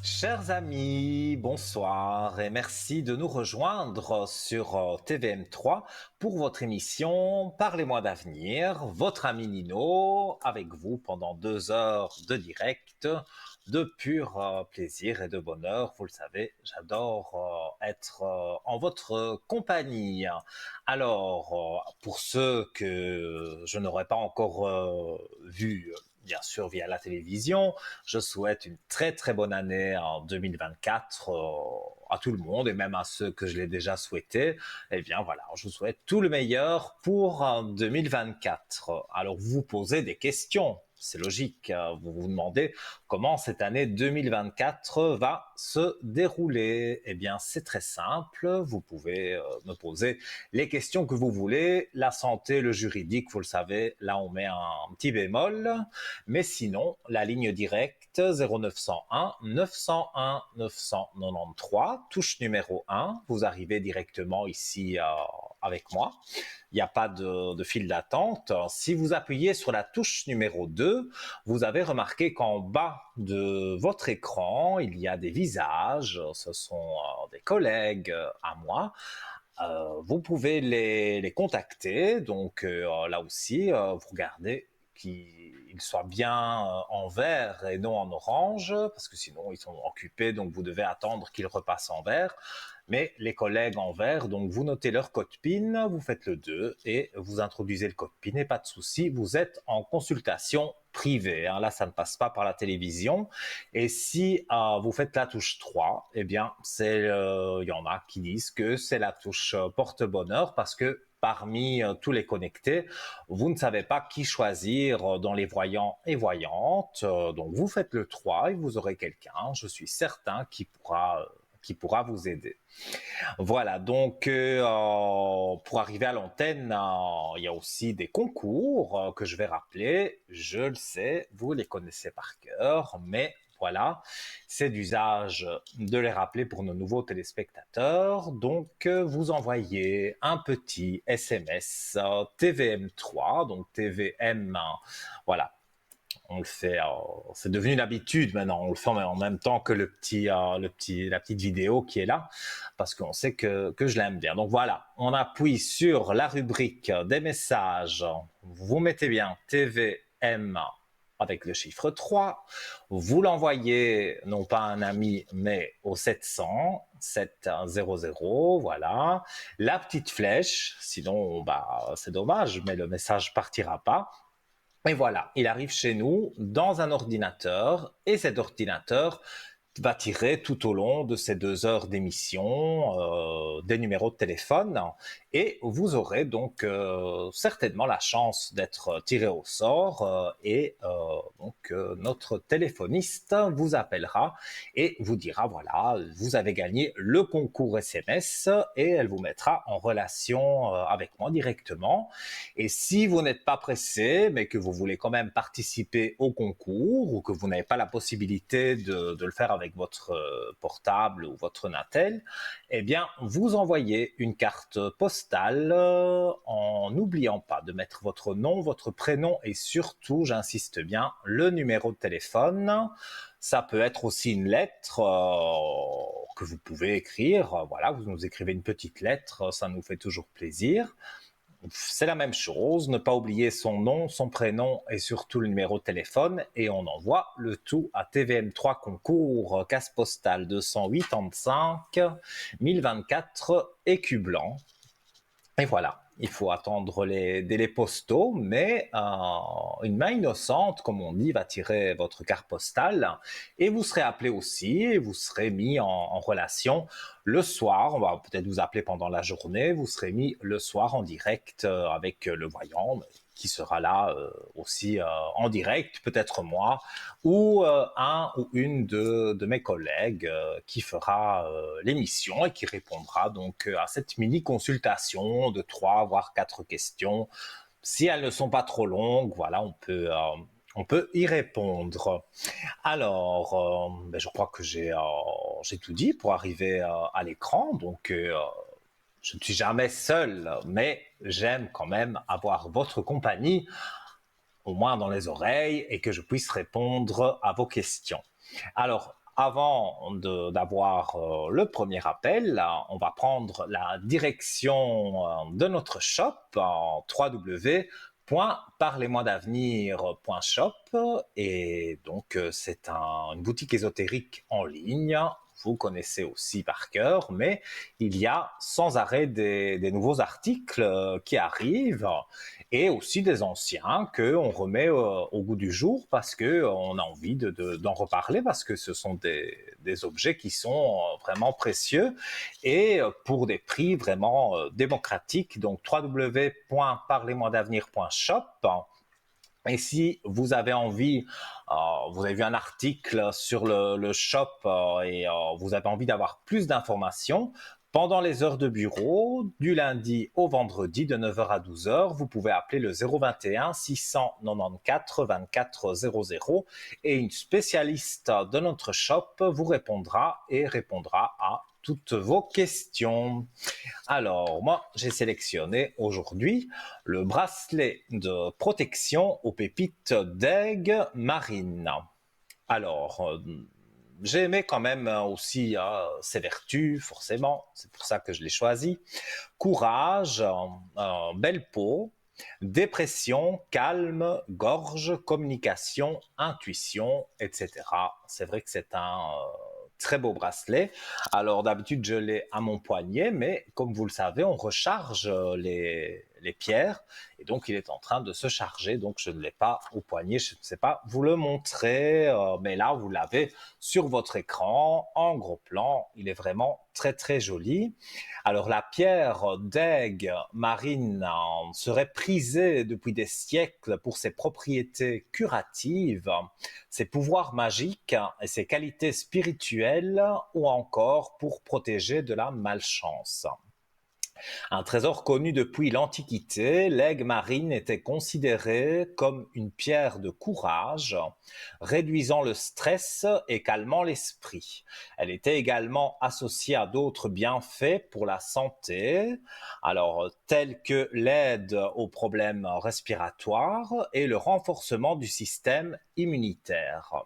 Chers amis, bonsoir et merci de nous rejoindre sur TVM3 pour votre émission Parlez-moi d'avenir. Votre ami Nino avec vous pendant 2 heures de direct, de pur plaisir et de bonheur. Vous le savez, j'adore être en votre compagnie. Alors, pour ceux que je n'aurais pas encore vus, bien sûr via la télévision, je souhaite une très très bonne année en 2024 à tout le monde et même à ceux que je l'ai déjà souhaité. Eh bien voilà, je vous souhaite tout le meilleur pour 2024. Alors vous vous posez des questions. C'est logique, vous vous demandez comment cette année 2024 va se dérouler. Eh bien, c'est très simple. Vous pouvez me poser les questions que vous voulez. La santé, le juridique, vous le savez, là on met un petit bémol. Mais sinon, la ligne directe 0901 901 993, touche numéro 1, vous arrivez directement ici avec moi. Il n'y a pas de file d'attente. Si vous appuyez sur la touche numéro 2, vous avez remarqué qu'en bas de votre écran, il y a des visages, ce sont des collègues à moi. Vous pouvez les contacter, donc là aussi, vous regardez qu'ils soient bien en vert et non en orange, parce que sinon ils sont occupés, donc vous devez attendre qu'ils repassent en vert. Mais les collègues en vert, donc vous notez leur code PIN, vous faites le 2 et vous introduisez le code PIN et pas de souci, vous êtes en consultation privée. Là, ça ne passe pas par la télévision. Et si vous faites la touche 3, eh bien, il y en a qui disent que c'est la touche porte-bonheur parce que parmi tous les connectés, vous ne savez pas qui choisir dans les voyants et voyantes. Donc, vous faites le 3 et vous aurez quelqu'un, je suis certain, qui pourra vous aider. Voilà, donc pour arriver à l'antenne, il y a aussi des concours que je vais rappeler. Je le sais, vous les connaissez par cœur, mais voilà, c'est d'usage de les rappeler pour nos nouveaux téléspectateurs. Donc, vous envoyez un petit SMS TVM3, donc TVM, voilà, on le fait, c'est devenu une habitude maintenant. On le fait en même temps que la petite vidéo qui est là, parce qu'on sait que je l'aime bien. Donc voilà, on appuie sur la rubrique des messages. Vous mettez bien TVM avec le chiffre 3. Vous l'envoyez non pas à un ami, mais au 700 700. Voilà. La petite flèche, sinon bah c'est dommage, mais le message partira pas. Et voilà, il arrive chez nous dans un ordinateur et cet ordinateur va tirer tout au long de ces 2 heures d'émission des numéros de téléphone et vous aurez donc certainement la chance d'être tiré au sort et donc notre téléphoniste vous appellera et vous dira voilà, vous avez gagné le concours SMS et elle vous mettra en relation avec moi directement. Et si vous n'êtes pas pressé, mais que vous voulez quand même participer au concours ou que vous n'avez pas la possibilité de le faire avec votre portable ou votre Natel, eh bien, vous envoyez une carte postale en n'oubliant pas de mettre votre nom, votre prénom et surtout, j'insiste bien, le numéro de téléphone. Ça peut être aussi une lettre que vous pouvez écrire. Voilà, vous nous écrivez une petite lettre, ça nous fait toujours plaisir. C'est la même chose, ne pas oublier son nom, son prénom et surtout le numéro de téléphone et on envoie le tout à TVM3 concours, casse postale 285 1024 écu blanc. Et voilà, il faut attendre les délais postaux, mais une main innocente, comme on dit, va tirer votre carte postale et vous serez appelé aussi et vous serez mis en relation le soir. On va peut-être vous appeler pendant la journée, vous serez mis le soir en direct avec le voyant qui sera là aussi en direct, peut-être moi, ou un ou une de mes collègues qui fera l'émission et qui répondra donc à cette mini-consultation de 3 voire 4 questions. Si elles ne sont pas trop longues, voilà, on peut y répondre. Alors, je crois que j'ai tout dit pour arriver à l'écran, donc je ne suis jamais seul, mais j'aime quand même avoir votre compagnie au moins dans les oreilles, et que je puisse répondre à vos questions. Alors, Avant d'avoir le premier appel, on va prendre la direction de notre shop en www.parlez-moi-d'avenir.shop et donc c'est une boutique ésotérique en ligne. Vous connaissez aussi par cœur, mais il y a sans arrêt des nouveaux articles qui arrivent et aussi des anciens qu'on remet au goût du jour parce qu'on a envie d'en reparler parce que ce sont des objets qui sont vraiment précieux et pour des prix vraiment démocratiques. Donc www.parlez-moi-d'avenir.shop. Et si vous avez envie, vous avez vu un article sur le shop et vous avez envie d'avoir plus d'informations, pendant les heures de bureau, du lundi au vendredi de 9h à 12h, vous pouvez appeler le 021 694 24 00 et une spécialiste de notre shop vous répondra et répondra à toutes vos questions. Alors, moi, j'ai sélectionné aujourd'hui le bracelet de protection aux pépites d'aigue marine. Alors, j'ai aimé quand même aussi ses vertus, forcément, c'est pour ça que je l'ai choisi. Courage, belle peau, dépression, calme, gorge, communication, intuition, etc. C'est vrai que c'est un très beau bracelet. Alors d'habitude je l'ai à mon poignet, mais comme vous le savez, on recharge les pierres et donc il est en train de se charger, donc je ne l'ai pas au poignet, je ne sais pas vous le montrer, mais là vous l'avez sur votre écran en gros plan, il est vraiment très très joli. Alors la pierre d'aigue marine serait prisée depuis des siècles pour ses propriétés curatives, ses pouvoirs magiques et ses qualités spirituelles ou encore pour protéger de la malchance. Un trésor connu depuis l'Antiquité, l'aigue marine était considérée comme une pierre de courage, réduisant le stress et calmant l'esprit. Elle était également associée à d'autres bienfaits pour la santé, alors tels que l'aide aux problèmes respiratoires et le renforcement du système immunitaire.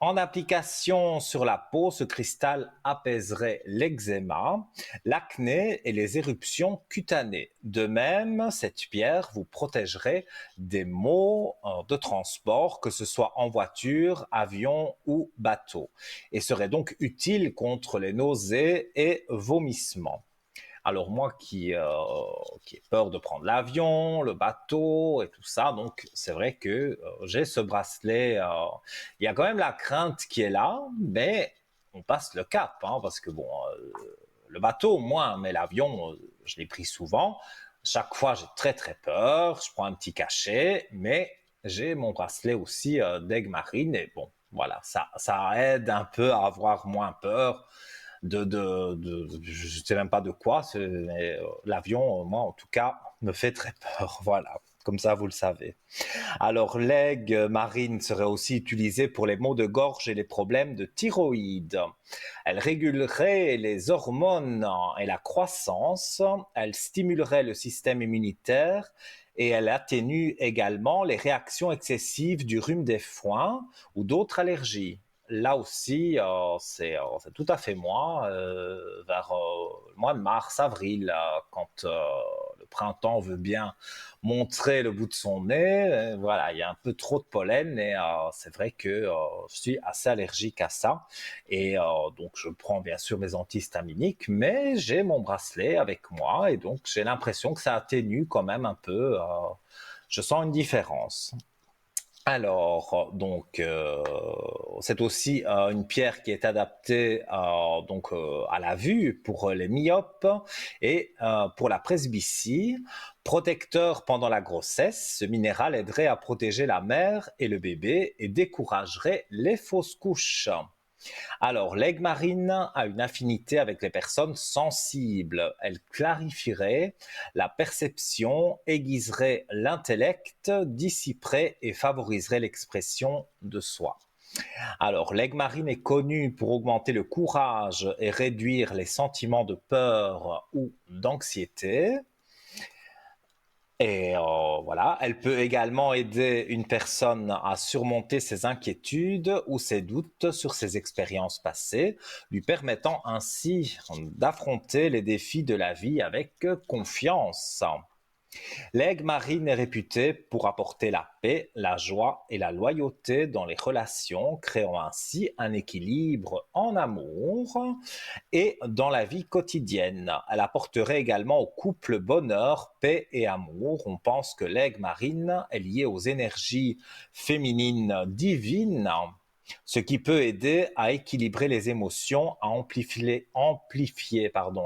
En application sur la peau, ce cristal apaiserait l'eczéma, l'acné et les éruptions cutanées. De même, cette pierre vous protégerait des maux de transport, que ce soit en voiture, avion ou bateau, et serait donc utile contre les nausées et vomissements. Alors moi qui ai peur de prendre l'avion, le bateau et tout ça, donc c'est vrai que j'ai ce bracelet. Il y a quand même la crainte qui est là, mais on passe le cap, hein, parce que bon, le bateau moins, mais l'avion, je l'ai pris souvent. Chaque fois, j'ai très très peur. Je prends un petit cachet, mais j'ai mon bracelet aussi d'aigle marine et bon, voilà, ça aide un peu à avoir moins peur je ne sais même pas de quoi, mais l'avion, moi en tout cas, me fait très peur. Voilà, comme ça vous le savez. Alors l'aigue marine serait aussi utilisée pour les maux de gorge et les problèmes de thyroïde. Elle régulerait les hormones et la croissance, elle stimulerait le système immunitaire et elle atténue également les réactions excessives du rhume des foins ou d'autres allergies. Là aussi, c'est tout à fait moi, vers le mois de mars, avril, quand le printemps veut bien montrer le bout de son nez. Voilà, il y a un peu trop de pollen et c'est vrai que je suis assez allergique à ça. Et donc, je prends bien sûr mes antihistaminiques, mais j'ai mon bracelet avec moi et donc j'ai l'impression que ça atténue quand même un peu. Je sens une différence. Alors, donc, c'est aussi une pierre qui est adaptée à la vue pour les myopes et pour la presbytie. Protecteur pendant la grossesse, ce minéral aiderait à protéger la mère et le bébé et découragerait les fausses couches. Alors, l'aigle marine a une affinité avec les personnes sensibles. Elle clarifierait la perception, aiguiserait l'intellect, dissiperait et favoriserait l'expression de soi. Alors, l'aigle marine est connue pour augmenter le courage et réduire les sentiments de peur ou d'anxiété. Et voilà, elle peut également aider une personne à surmonter ses inquiétudes ou ses doutes sur ses expériences passées, lui permettant ainsi d'affronter les défis de la vie avec confiance. L'aigle marine est réputé pour apporter la paix, la joie et la loyauté dans les relations, créant ainsi un équilibre en amour et dans la vie quotidienne. Elle apporterait également au couple bonheur, paix et amour. On pense que l'aigle marine est lié aux énergies féminines divines, ce qui peut aider à équilibrer les émotions, à amplifier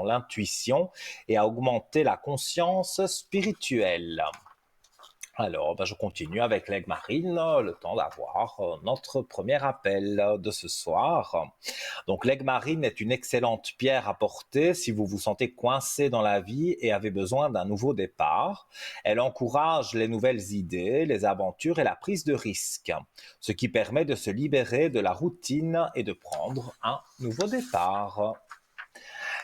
l'intuition et à augmenter la conscience spirituelle. Alors, je continue avec l'aigle marine, le temps d'avoir notre premier appel de ce soir. Donc, l'aigle marine est une excellente pierre à porter si vous vous sentez coincé dans la vie et avez besoin d'un nouveau départ. Elle encourage les nouvelles idées, les aventures et la prise de risques, ce qui permet de se libérer de la routine et de prendre un nouveau départ.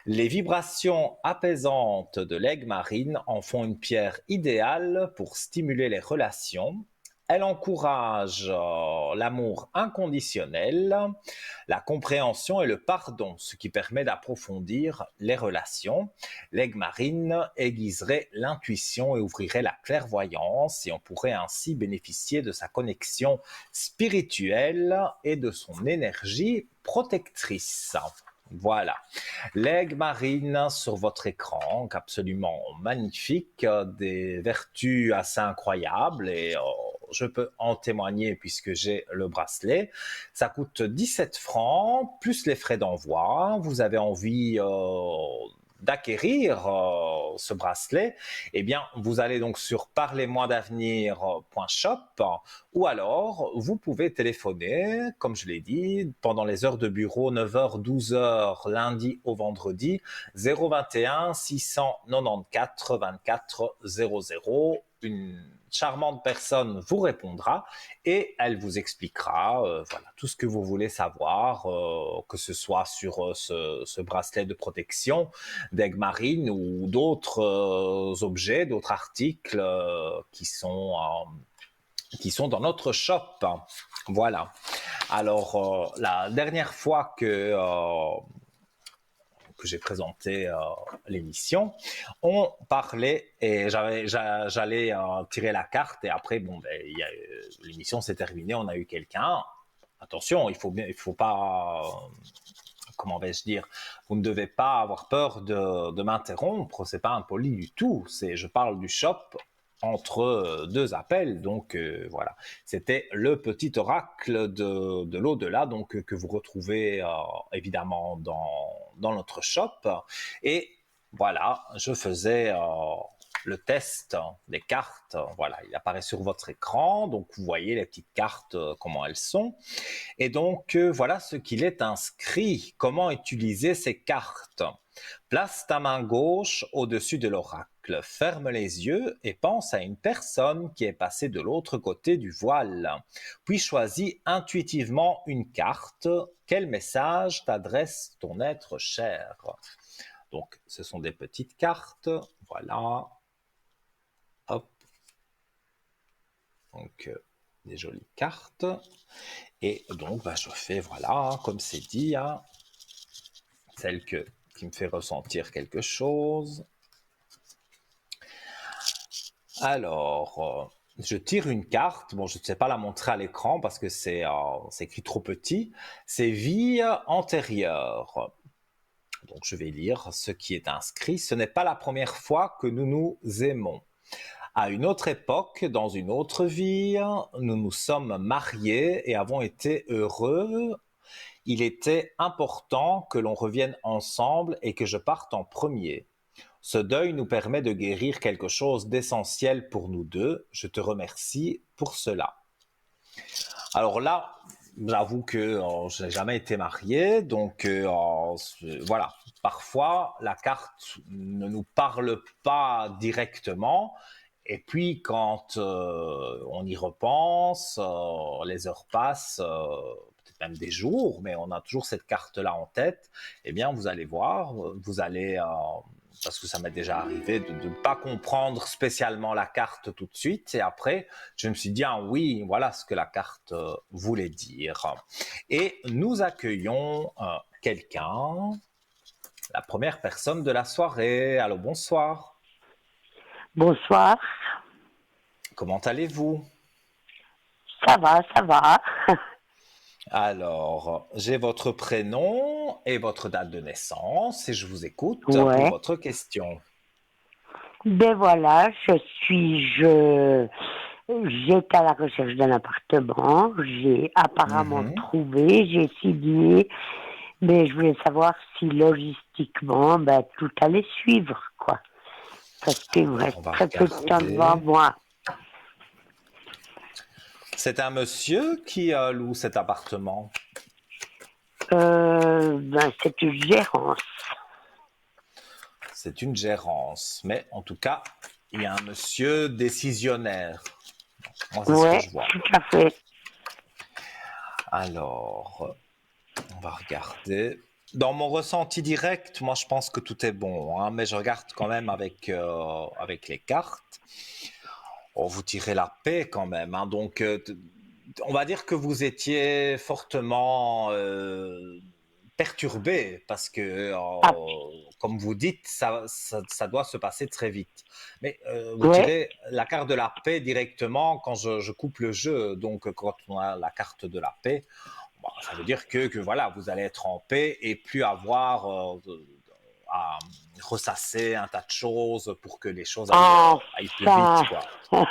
Les vibrations apaisantes de l'aigle marine en font une pierre idéale pour stimuler les relations. Elle encourage l'amour inconditionnel, la compréhension et le pardon, ce qui permet d'approfondir les relations. L'aigle marine aiguiserait l'intuition et ouvrirait la clairvoyance, et on pourrait ainsi bénéficier de sa connexion spirituelle et de son énergie protectrice. Voilà, l'aigle marine sur votre écran, absolument magnifique, des vertus assez incroyables et je peux en témoigner puisque j'ai le bracelet. Ça coûte 17 francs, plus les frais d'envoi. Vous avez envie d'acquérir ce bracelet, eh bien, vous allez donc sur parlez-moi-d'avenir.shop ou alors vous pouvez téléphoner, comme je l'ai dit, pendant les heures de bureau, 9h, 12h, lundi au vendredi, 021 694 24 00. Une charmante personne vous répondra et elle vous expliquera voilà, tout ce que vous voulez savoir, que ce soit sur ce bracelet de protection d'aigle marine ou d'autres objets, d'autres articles qui sont dans notre shop. Voilà. Alors, la dernière fois que j'ai présenté l'émission, on parlait et j'allais tirer la carte et après, l'émission s'est terminée, on a eu quelqu'un. Attention, il faut pas, comment vais-je dire, vous ne devez pas avoir peur de m'interrompre, c'est pas impoli du tout, je parle du shop entre deux appels, donc voilà. C'était le petit oracle de l'au-delà, donc que vous retrouvez évidemment dans notre shop. Et voilà, je faisais le test des cartes. Voilà, il apparaît sur votre écran, donc vous voyez les petites cartes, comment elles sont. Et donc, voilà ce qu'il est inscrit. Comment utiliser ces cartes? Place ta main gauche au-dessus de l'oracle, ferme les yeux et pense à une personne qui est passée de l'autre côté du voile. Puis choisis intuitivement une carte. Quel message t'adresse ton être cher? Donc, ce sont des petites cartes. Voilà. Hop. Donc, des jolies cartes. Et donc, je fais, voilà, comme c'est dit, hein, celle qui me fait ressentir quelque chose. Alors, je tire une carte. Bon, je ne sais pas la montrer à l'écran parce que c'est écrit trop petit. C'est vie antérieure. Donc, je vais lire ce qui est inscrit. Ce n'est pas la première fois que nous nous aimons. À une autre époque, dans une autre vie, nous nous sommes mariés et avons été heureux. Il était important que l'on revienne ensemble et que je parte en premier. Ce deuil nous permet de guérir quelque chose d'essentiel pour nous deux. Je te remercie pour cela. Alors là, j'avoue que je n'ai jamais été marié, donc voilà. Parfois, la carte ne nous parle pas directement. Et puis, quand on y repense, les heures passent, peut-être même des jours, mais on a toujours cette carte-là en tête. Eh bien, vous allez voir, vous allez parce que ça m'est déjà arrivé de ne pas comprendre spécialement la carte tout de suite. Et après, je me suis dit, ah oui, voilà ce que la carte voulait dire. Et nous accueillons quelqu'un, la première personne de la soirée. Allô, bonsoir. Bonsoir, Comment allez-vous? ça va, ça va. Alors, j'ai votre prénom et votre date de naissance et je vous écoute pour Ouais. votre question. Ben voilà, j'étais à la recherche d'un appartement, j'ai apparemment Mhm. trouvé, j'ai signé, mais je voulais savoir si logistiquement, ben tout allait suivre, quoi. Parce qu'il me Alors, reste on va très peu de temps devant regarder. moi. C'est un monsieur qui loue cet appartement. Ben c'est une gérance. C'est une gérance, mais en tout cas, il y a un monsieur décisionnaire. Moi, c'est ce que Ouais, je vois. tout à fait. Alors, on va regarder. Dans mon ressenti direct, moi, je pense que tout est bon, hein, mais je regarde quand même avec les cartes. Oh, vous tirez la paix quand même, hein, donc, on va dire que vous étiez fortement perturbé parce que, Ah, comme vous dites, ça doit se passer très vite. Mais vous ouais. tirez la carte de la paix directement quand je coupe le jeu. Donc, quand on a la carte de la paix, bah, ça veut dire que voilà, vous allez être en paix et plus avoir à ressasser un tas de choses pour que les choses aillent plus vite, Enfin. quoi.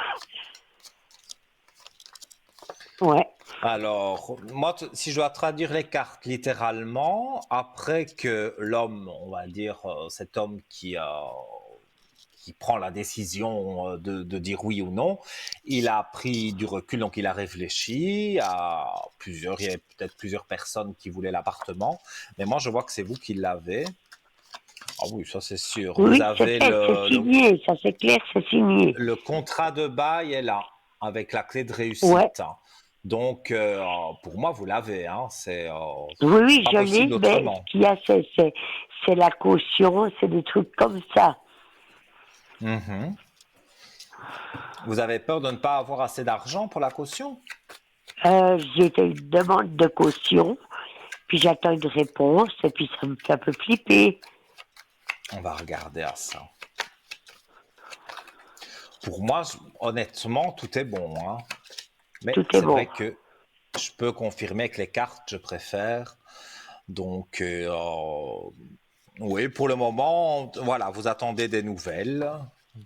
Ouais. Alors, moi, si je dois traduire les cartes littéralement, après que l'homme, on va dire, cet homme qui prend la décision de dire oui ou non, il a pris du recul, donc il a réfléchi à plusieurs, il y avait peut-être plusieurs personnes qui voulaient l'appartement, mais moi je vois que c'est vous qui l'avez. Ah oui, ça c'est sûr. Vous Oui, c'est avez fait, c'est signé, ça c'est clair, c'est signé. le contrat de bail est là, avec la clé de Ouais. réussite. Donc, pour moi, vous l'avez. Hein, Oui, c'est oui, pas je l'ai, possible mais autrement. ce qu'il y a, c'est la caution, c'est des trucs comme ça. Mhm. Vous avez peur de ne pas avoir assez d'argent pour la caution? J'ai fait une demande de caution, puis j'attends une réponse, et puis ça me fait un peu flipper. On va regarder à ça. Pour moi, honnêtement, tout est bon. Hein. Mais Tout est c'est bon. vrai que je peux confirmer que les cartes, je préfère. Donc, oui, pour le moment, voilà, vous attendez des nouvelles.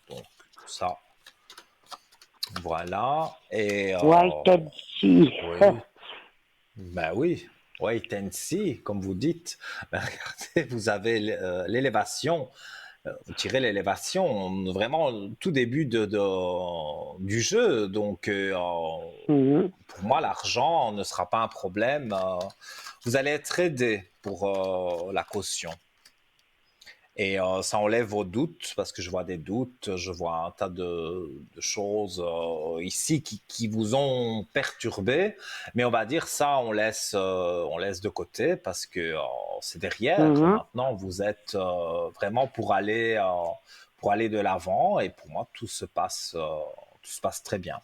Donc, ça, voilà. Et White and see. oui, ben oui, wait and see, comme vous dites. Ben, regardez, vous avez l'élévation. Vous tirez l'élévation vraiment au tout début du jeu. Donc, Mhm. pour moi, l'argent ne sera pas un problème. Vous allez être aidé pour la caution. Et ça enlève vos doutes, parce que je vois des doutes, je vois un tas de choses ici qui vous ont perturbé. Mais on va dire ça, on laisse de côté, parce que c'est derrière. Mhm. Maintenant, vous êtes vraiment pour aller de l'avant. Et pour moi, tout se passe très bien.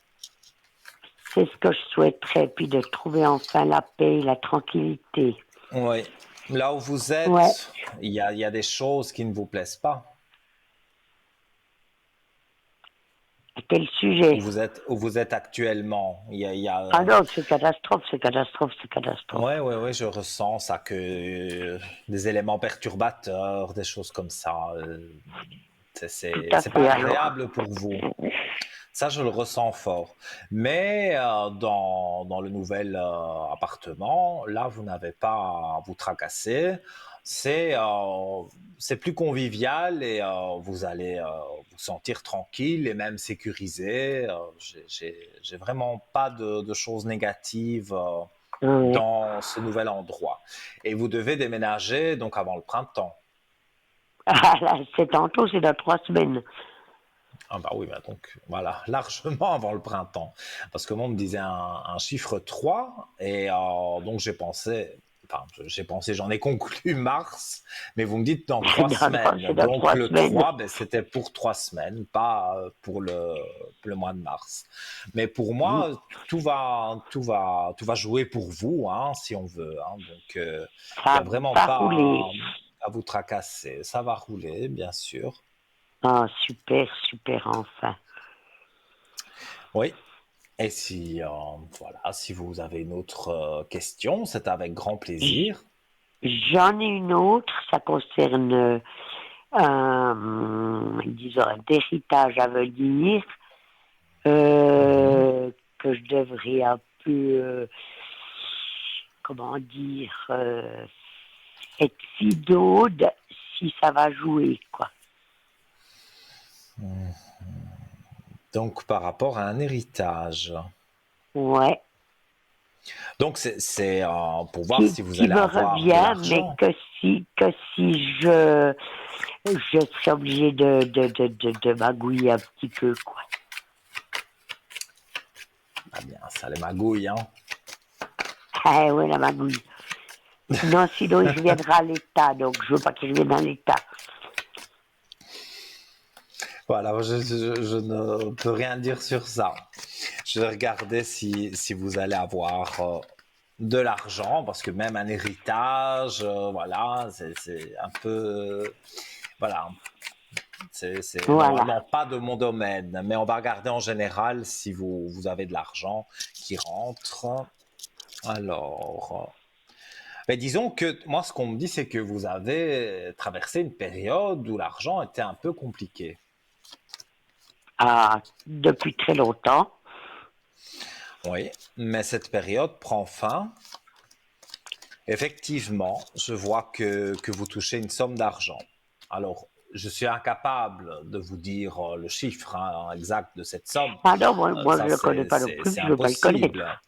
C'est ce que je souhaiterais, puis de trouver enfin la paix, la tranquillité. Oui. Là où vous Ouais. êtes, il y a des choses qui ne vous plaisent pas. À quel sujet? Où vous êtes actuellement. Il y Ah a non, c'est catastrophe, c'est catastrophe, c'est catastrophe. ouais, ouais, ouais, je ressens ça que des éléments perturbateurs, des choses comme ça, Tout à c'est pas fait, alors. agréable pour vous. Ça, je le ressens fort. Mais dans le nouvel appartement, là, vous n'avez pas à vous tracasser. C'est c'est plus convivial et vous allez vous sentir tranquille et même sécurisé. J'ai vraiment pas de choses négatives Ouais. dans ce nouvel endroit. Et vous devez déménager donc avant le printemps. Ah là, c'est tantôt, c'est dans 3 semaines. Ah bah oui, bah donc voilà, largement avant le printemps. Parce que moi, on me disait un chiffre 3 et donc j'ai pensé, enfin, j'ai pensé, j'en ai conclu mars, mais vous me dites dans Non, 3 non, semaines. c'est dans Donc trois le semaines. 3, ben, c'était pour 3 semaines, pas pour le mois de mars. Mais pour moi, tout va jouer pour vous, hein, si on veut. Hein. Donc il n'y a Ça vraiment va rouler. pas à vous tracasser. Ça va rouler, bien sûr. Ah, super, super, enfin. Oui. Et si, voilà, si vous avez une autre question, c'est avec grand J- plaisir. J'en ai une autre, ça concerne disons, un héritage à venir Mhm. que je devrais un peu, comment dire, être fidaude si ça va jouer, quoi. Donc, par rapport à un héritage. Ouais. Donc, c'est pour voir Qui, si vous qui allez me avoir de revient, mais l'argent. que si je serais obligée de magouiller un petit peu, quoi. Ah bien, ça les magouille, hein. Ah ouais, la magouille. Non, sinon il reviendra à l'état, donc je veux pas qu'il revienne à l'état. Voilà, je ne peux rien dire sur ça. Je vais regarder si vous allez avoir de l'argent, parce que même un héritage, voilà, c'est un peu, voilà, c'est Voilà. normalement pas de mon domaine, mais on va regarder en général si vous avez de l'argent qui rentre. Alors, mais disons que moi, ce qu'on me dit, c'est que vous avez traversé une période où l'argent était un peu compliqué. Ah, depuis très longtemps. Oui, mais cette période prend fin. Effectivement, je vois que vous touchez une somme d'argent. Alors, je suis incapable de vous dire le chiffre hein, exact de cette somme. Ah non, moi je Ça, le connais pas non plus, c'est je veux pas le connaître. impossible.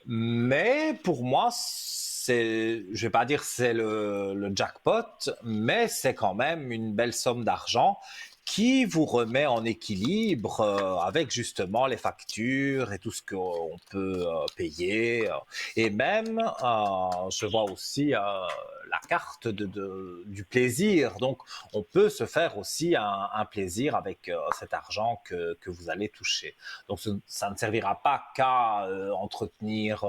Mais pour moi, je vais pas dire c'est le jackpot, mais c'est quand même une belle somme d'argent qui vous remet en équilibre avec justement les factures et tout ce qu'on peut payer. Et même, je vois aussi la carte du plaisir. Donc, on peut se faire aussi un plaisir avec cet argent que vous allez toucher. Donc ça ne servira pas qu'à entretenir,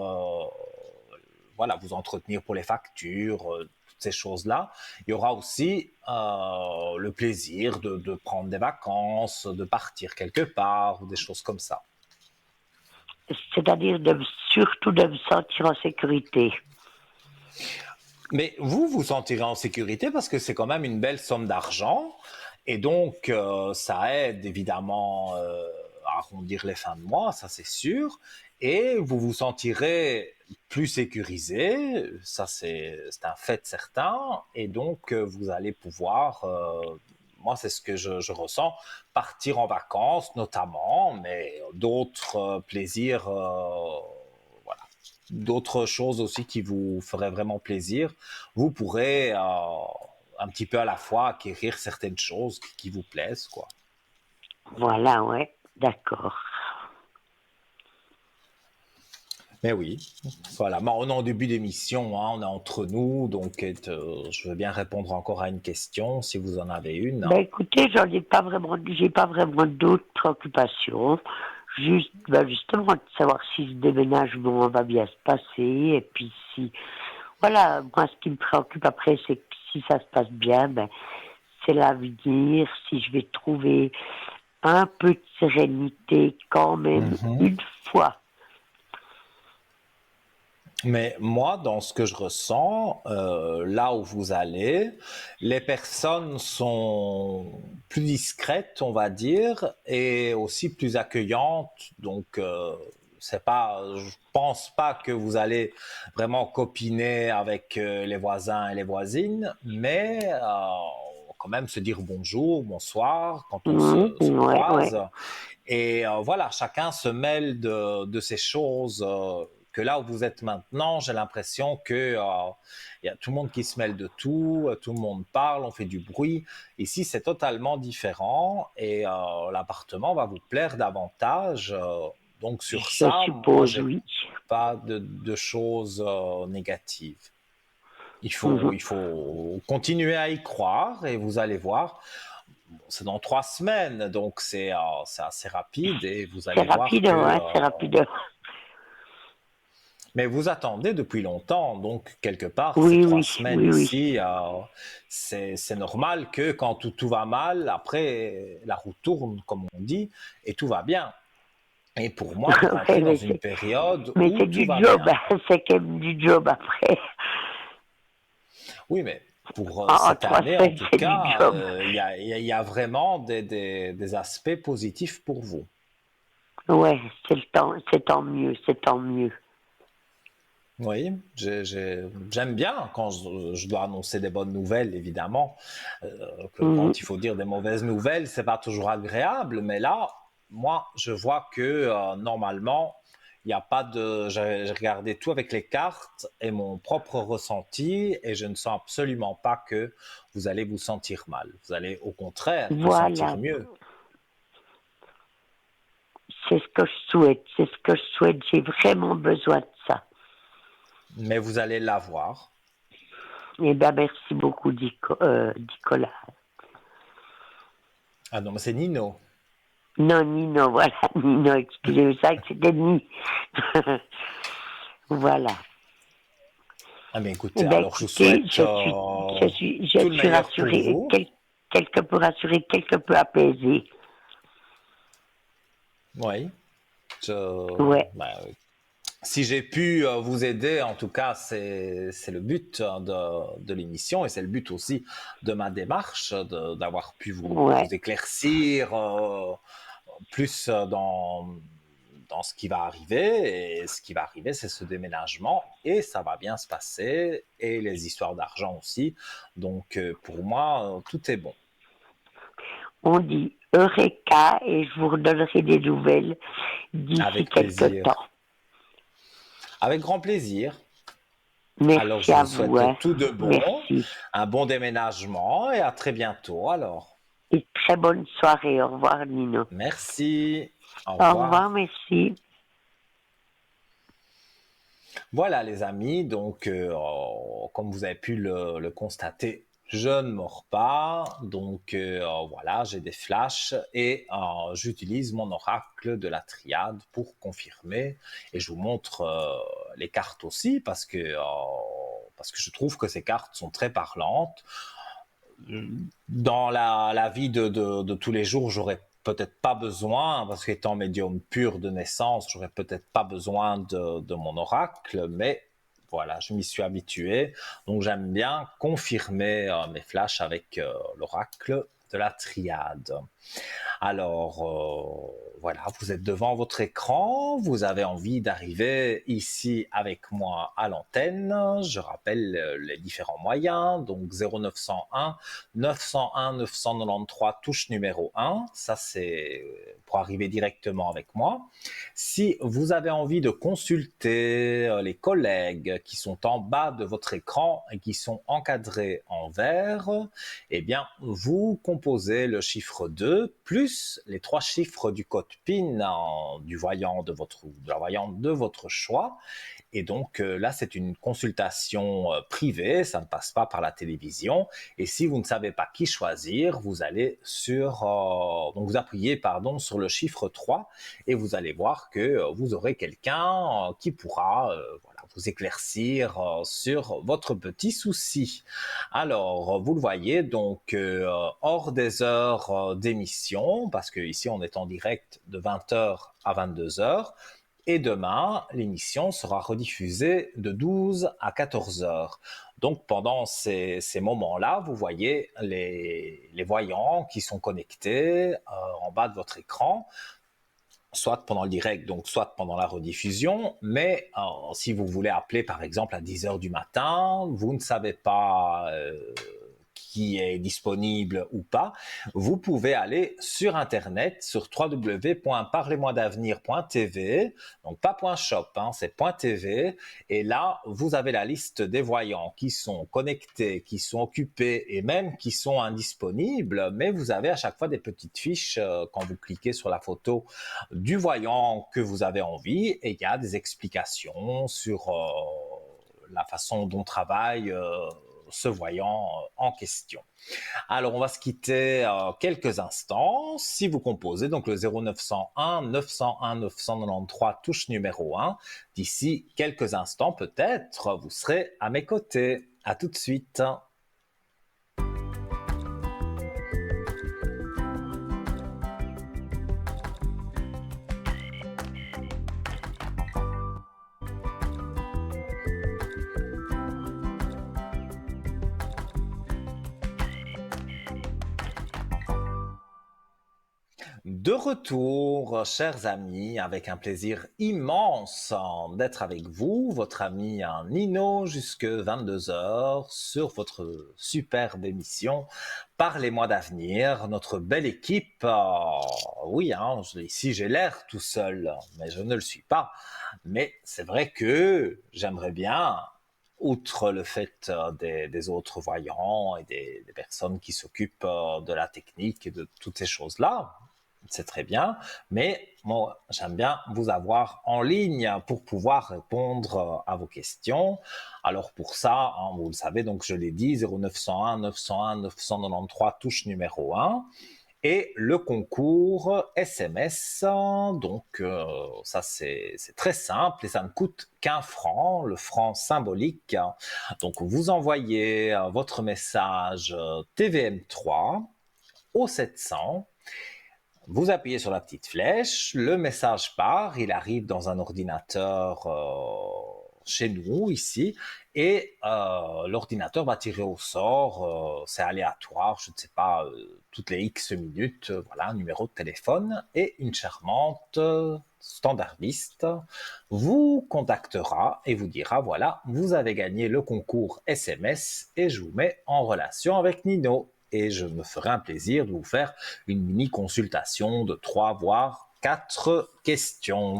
voilà, vous entretenir pour les factures, toutes ces choses-là. Il y aura aussi le plaisir de prendre des vacances, de partir quelque part ou des choses comme ça. C'est-à-dire surtout de me sentir en sécurité. Mais vous vous sentirez en sécurité parce que c'est quand même une belle somme d'argent et donc ça aide évidemment à arrondir les fins de mois, ça c'est sûr, et vous vous sentirez plus sécurisé, ça c'est un fait certain, et donc vous allez pouvoir, moi c'est ce que je ressens, partir en vacances notamment, mais d'autres plaisirs voilà, d'autres choses aussi qui vous feraient vraiment plaisir, vous pourrez un petit peu à la fois acquérir certaines choses qui vous plaisent, quoi. Voilà, ouais, d'accord. Mais oui, voilà. Mais on est en début d'émission, hein, on est entre nous, donc je veux bien répondre encore à une question si vous en avez une. Ben écoutez, j'en ai pas vraiment, j'ai pas vraiment d'autres préoccupations. Juste, ben justement, de savoir si ce déménagement va bien se passer, et puis si, voilà, moi ce qui me préoccupe après, c'est que si ça se passe bien, ben c'est l'avenir, si je vais trouver un peu de sérénité quand même, Mhm. une fois. Mais moi, dans ce que je ressens, là où vous allez, les personnes sont plus discrètes, on va dire, et aussi plus accueillantes. Donc, c'est pas, je pense pas que vous allez vraiment copiner avec les voisins et les voisines, mais quand même se dire bonjour, bonsoir quand on se Ouais, ouais. croise. Et voilà, chacun se mêle de ces choses que là où vous êtes maintenant, j'ai l'impression que y a tout le monde qui se mêle de tout, tout le monde parle, on fait du bruit. Ici, c'est totalement différent et l'appartement va vous plaire davantage. Donc sur Je ça, moi, suppose, j'ai oui. pas de choses négatives. Mhm. Il faut continuer à y croire et vous allez voir. C'est dans 3 semaines, donc c'est assez rapide et vous C'est allez voir rapide, que. hein, c'est rapide. Mais vous attendez depuis longtemps, donc quelque part, ces Oui, trois oui, semaines oui, oui. ici, c'est normal que quand tout va mal, après la roue tourne, comme on dit, et tout va bien. Et pour moi, vous Ouais, rentrez dans une période mais où c'est tout du va job, bien. hein, c'est quand même du job après. Oui, mais pour En cette trois année, en semaines, tout c'est du cas, job. il y a vraiment des aspects positifs pour vous. Ouais, c'est tant mieux, c'est tant mieux. Oui, j'aime bien quand je dois annoncer des bonnes nouvelles, évidemment. Que quand il Mhm. faut dire des mauvaises nouvelles, c'est pas toujours agréable, mais là, moi, je vois que normalement, il n'y a pas de. J'ai regardé tout avec les cartes et mon propre ressenti, et je ne sens absolument pas que vous allez vous sentir mal. Vous allez au contraire vous sentir Voilà, mieux, c'est ce que je souhaite, c'est ce que je souhaite. J'ai vraiment besoin de ça. mais vous allez l'avoir. Eh bien, merci beaucoup, Nicolas. Ah non, mais c'est Nino. Non, Nino, voilà, Nino, excusez-moi, ça que c'était Ni. Voilà. Ah bien Eh écoutez, bien, alors je vous écoutez, souhaite je tout le suis meilleur pour rassurée, vous. quelque peu rassurée, quelque peu apaisée. Oui. Ouais, Ben, si j'ai pu vous aider, en tout cas, c'est le but de l'émission et c'est le but aussi de ma démarche, d'avoir pu ouais. vous éclaircir plus dans ce qui va arriver. Et ce qui va arriver, c'est ce déménagement et ça va bien se passer et les histoires d'argent aussi. Donc, pour moi, tout est bon. On dit Eureka et je vous redonnerai des nouvelles d'ici Avec quelque plaisir. temps. Avec grand plaisir. Alors, Merci je à vous vous, hein. souhaite tout de bon, Merci. un bon déménagement et à très bientôt alors. Et très bonne soirée. Au revoir, Nino. Merci, au Au revoir, revoir. merci. Voilà les amis, donc comme vous avez pu le constater, je ne mords pas, donc voilà, j'ai des flashs et j'utilise mon oracle de la triade pour confirmer et je vous montre les cartes aussi parce que je trouve que ces cartes sont très parlantes. Dans la vie de tous les jours, j'aurais peut-être pas besoin, parce qu'étant médium pur de naissance, j'aurais peut-être pas besoin de mon oracle, mais voilà, je m'y suis habitué. Donc j'aime bien confirmer mes flashs avec l'oracle de la triade. Alors, voilà, vous êtes devant votre écran, vous avez envie d'arriver ici avec moi à l'antenne. Je rappelle les différents moyens, donc 0901 901 993 touche numéro 1, ça c'est pour arriver directement avec moi. Si vous avez envie de consulter les collègues qui sont en bas de votre écran et qui sont encadrés en vert, eh bien, vous composez le chiffre 2 plus les 3 chiffres du code PIN du voyant de de la voyante de votre choix. Et donc là, c'est une consultation privée, ça ne passe pas par la télévision. Et si vous ne savez pas qui choisir, vous allez donc vous appuyez sur le chiffre 3 et vous allez voir que vous aurez quelqu'un qui pourra voilà, vous éclaircir sur votre petit souci. Alors, vous le voyez, donc hors des heures d'émission, parce que ici on est en direct de 20h à 22h, et demain, l'émission sera rediffusée de 12 à 14 heures. Donc pendant ces moments-là, vous voyez les voyants qui sont connectés en bas de votre écran, soit pendant le direct, donc soit pendant la rediffusion. Mais si vous voulez appeler par exemple à 10 heures du matin, vous ne savez pas qui est disponible ou pas, vous pouvez aller sur Internet, sur www.parlez-moi-d'avenir.tv, donc pas .shop, hein, c'est .tv, et là, vous avez la liste des voyants qui sont connectés, qui sont occupés et même qui sont indisponibles, mais vous avez à chaque fois des petites fiches quand vous cliquez sur la photo du voyant que vous avez envie, et il y a des explications sur la façon dont travaille ce voyant en question. Alors, on va se quitter quelques instants. Si vous composez donc le 0901 901 993 touche numéro 1, d'ici quelques instants peut-être, vous serez à mes côtés. À tout de suite. De retour, chers amis, avec un plaisir immense d'être avec vous, votre ami Nino, jusque 22 heures sur votre superbe émission Parlez-moi d'avenir, notre belle équipe. Oui, ici j'ai l'air tout seul, mais je ne le suis pas. Mais c'est vrai que j'aimerais bien, outre le fait des autres voyants et des personnes qui s'occupent de la technique et de toutes ces choses-là, c'est très bien, mais moi, j'aime bien vous avoir en ligne pour pouvoir répondre à vos questions. Alors pour ça, vous le savez, donc je l'ai dit, 0901 901 993 touche numéro 1 et le concours SMS. Donc ça c'est très simple et ça ne coûte qu'un franc, le franc symbolique. Donc vous envoyez votre message TVM3 au 700. Vous appuyez sur la petite flèche, le message part, il arrive dans un ordinateur chez nous, ici, et l'ordinateur va tirer au sort, c'est aléatoire, je ne sais pas, toutes les X minutes, voilà, un numéro de téléphone, et une charmante standardiste vous contactera et vous dira, voilà, vous avez gagné le concours SMS et je vous mets en relation avec Nino. Et je me ferai un plaisir de vous faire une mini consultation de 3 voire 4 questions.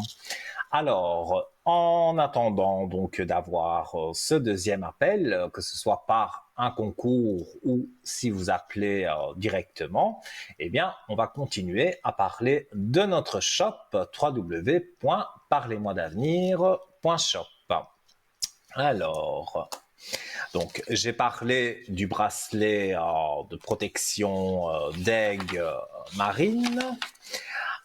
Alors, en attendant donc d'avoir ce deuxième appel, que ce soit par un concours ou si vous appelez directement, eh bien, on va continuer à parler de notre shop www.parlez-moi-d'avenir.shop. Alors, donc, j'ai parlé du bracelet de protection d'aigle marine.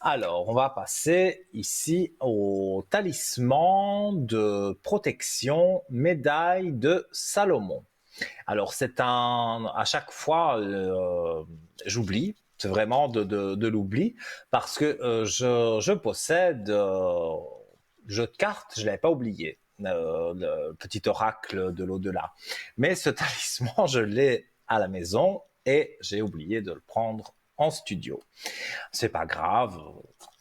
Alors, on va passer ici au talisman de protection médaille de Salomon. Alors, c'est à chaque fois, j'oublie, c'est vraiment de l'oubli, parce que je possède jeu de cartes, je ne l'avais pas oublié. Le petit oracle de l'au-delà. Mais ce talisman, je l'ai à la maison et j'ai oublié de le prendre en studio. C'est pas grave,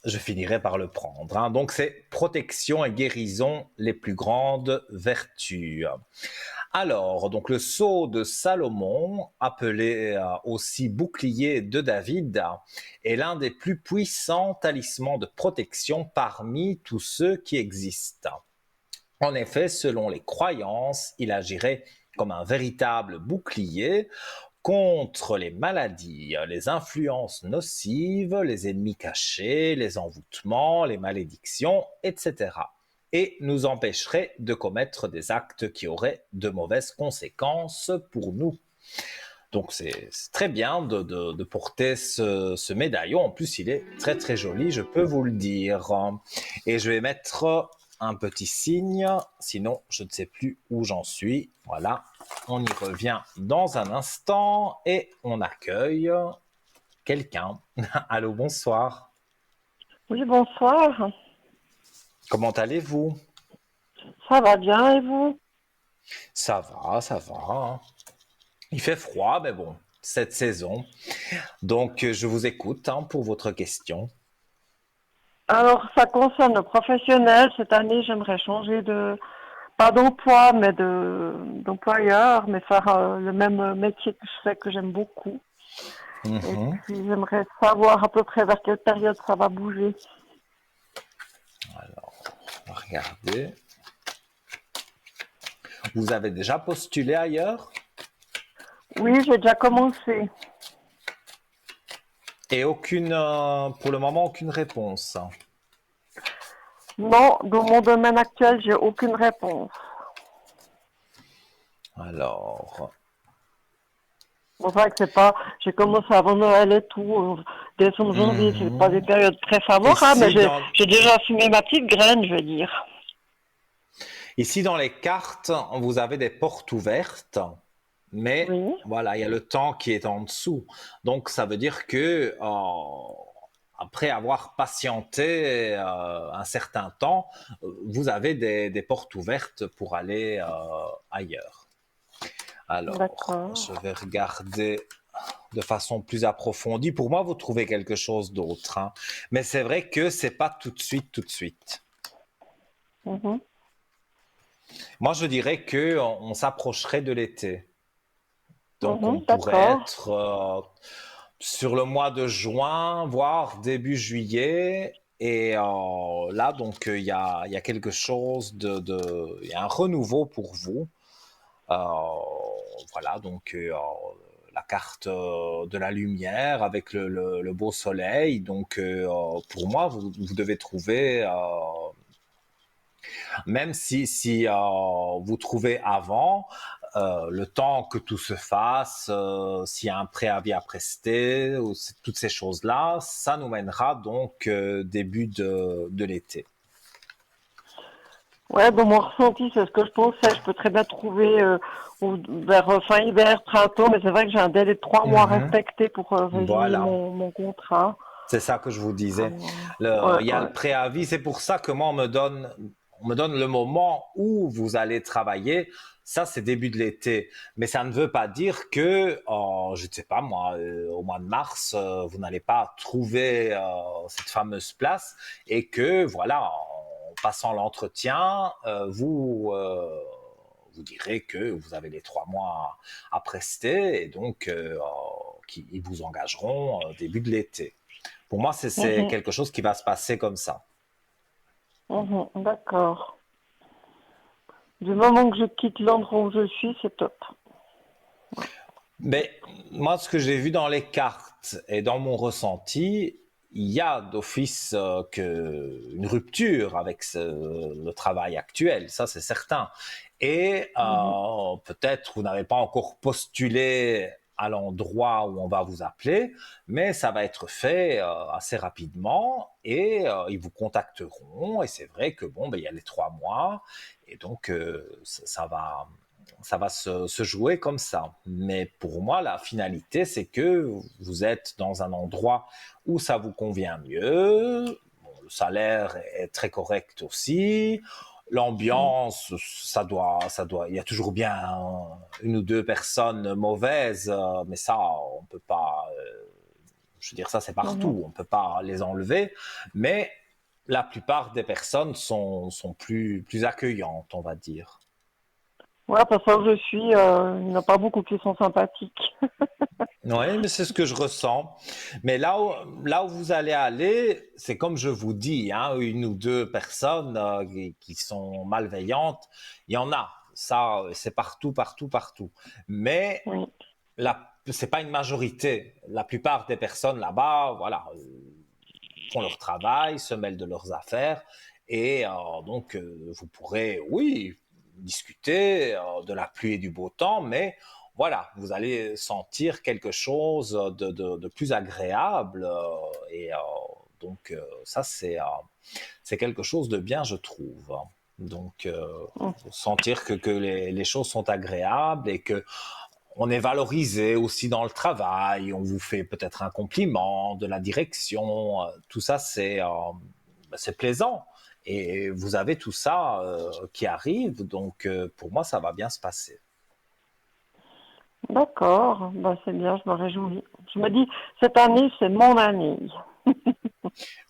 je finirai par le prendre. Donc c'est protection et guérison, les plus grandes vertus. Alors, donc le sceau de Salomon, appelé aussi bouclier de David, est l'un des plus puissants talismans de protection parmi tous ceux qui existent. En effet, selon les croyances, il agirait comme un véritable bouclier contre les maladies, les influences nocives, les ennemis cachés, les envoûtements, les malédictions, etc. Et nous empêcherait de commettre des actes qui auraient de mauvaises conséquences pour nous. Donc c'est très bien de porter ce médaillon. En plus, il est très très joli, je peux vous le dire. Et je vais mettre un petit signe, sinon je ne sais plus où j'en suis. Voilà, on y revient dans un instant et on accueille quelqu'un. Allô, bonsoir. Oui, bonsoir. Comment allez-vous? Ça va bien et vous? Ça va, ça va. Il fait froid, mais bon, cette saison. Donc, je vous écoute pour votre question. Alors, ça concerne le professionnel. Cette année, j'aimerais changer pas d'emploi, mais d'employeur, mais faire le même métier que je fais, que j'aime beaucoup. Et puis, j'aimerais savoir à peu près vers quelle période ça va bouger. Alors, regardez. Vous avez déjà postulé ailleurs? Oui, j'ai déjà commencé. Et pour le moment, aucune réponse. Non, dans mon domaine actuel, j'ai aucune réponse. Alors, C'est pour ça que c'est pas, j'ai commencé avant Noël et tout, décembre, janvier, c'est pas des mhm. périodes très favorables, mais Ici, dans, j'ai déjà fumé ma petite graine, je veux dire. ici, dans les cartes, vous avez des portes ouvertes, mais Oui, voilà, il y a le temps qui est en dessous. Donc, ça veut dire que après avoir patienté un certain temps, vous avez des portes ouvertes pour aller ailleurs. Alors, je d'accord. vais regarder de façon plus approfondie. Pour moi, vous trouvez quelque chose d'autre, hein. Mais c'est vrai que c'est pas tout de suite, tout de suite. Mhm, Moi, je dirais que on s'approcherait de l'été. Donc, on mhm, pourrait d'accord. être sur le mois de juin, voire début juillet. Et là, donc, il y a quelque chose il y a un renouveau pour vous. Euh, voilà, donc la carte de la lumière avec le beau soleil. Donc, pour moi, vous devez trouver, même si vous trouvez avant, le temps que tout se fasse, s'il y a un préavis à prester, ou toutes ces choses-là, ça nous mènera donc début de l'été. Ouais, bon, mon ressenti, c'est ce que je pensais. Je peux très bien trouver vers fin hiver, printemps, mais c'est vrai que j'ai un délai de 3 mois Mhm. respecté pour résilier Voilà. mon contrat. C'est ça que je vous disais. Alors, ouais, Il y a ouais. le préavis. C'est pour ça que moi, on me donne le moment où vous allez travailler. Ça, c'est début de l'été. Mais ça ne veut pas dire que, je ne sais pas moi, au mois de mars, vous n'allez pas trouver cette fameuse place et que, voilà, en passant l'entretien, vous direz que vous avez les 3 mois à prester et donc ils vous engageront début de l'été. Pour moi, c'est Mhm, quelque chose qui va se passer comme ça. mhm, d'accord. Du moment que je quitte l'endroit où je suis, c'est top. Mais moi, ce que j'ai vu dans les cartes et dans mon ressenti, il y a d'office une rupture avec le travail actuel, ça c'est certain. Et Mhm, peut-être vous n'avez pas encore postulé à l'endroit où on va vous appeler, mais ça va être fait assez rapidement et ils vous contacteront. Et c'est vrai que bon, ben, il y a les 3 mois et donc ça va se jouer comme ça. Mais pour moi, la finalité, c'est que vous êtes dans un endroit où ça vous convient mieux. Bon, le salaire est très correct aussi. mhm, L'ambiance, il y a toujours bien une ou deux personnes mauvaises, mais ça, on peut pas, je veux dire, ça c'est mhm. partout, on peut pas les enlever. Mais la plupart des personnes sont plus accueillantes, on va dire. Ouais, parce que là où je suis, il n'y en a pas beaucoup qui sont sympathiques. Oui, mais c'est ce que je ressens. Mais là où vous allez aller, c'est comme je vous dis, hein, une ou deux personnes qui sont malveillantes, il y en a. Ça, c'est partout, partout, partout. Mais Oui. c'est pas une majorité. La plupart des personnes là-bas, voilà, font leur travail, se mêlent de leurs affaires, et donc vous pourrez, oui, discuter de la pluie et du beau temps, mais voilà, vous allez sentir quelque chose de plus agréable, et donc ça c'est quelque chose de bien, je trouve. Donc Mhm, sentir que les choses sont agréables et que on est valorisé aussi dans le travail, on vous fait peut-être un compliment de la direction, tout ça c'est plaisant. Et vous avez tout ça qui arrive, donc pour moi ça va bien se passer. d'accord, bah, c'est bien, je me réjouis. Je me dis, cette année, c'est mon année.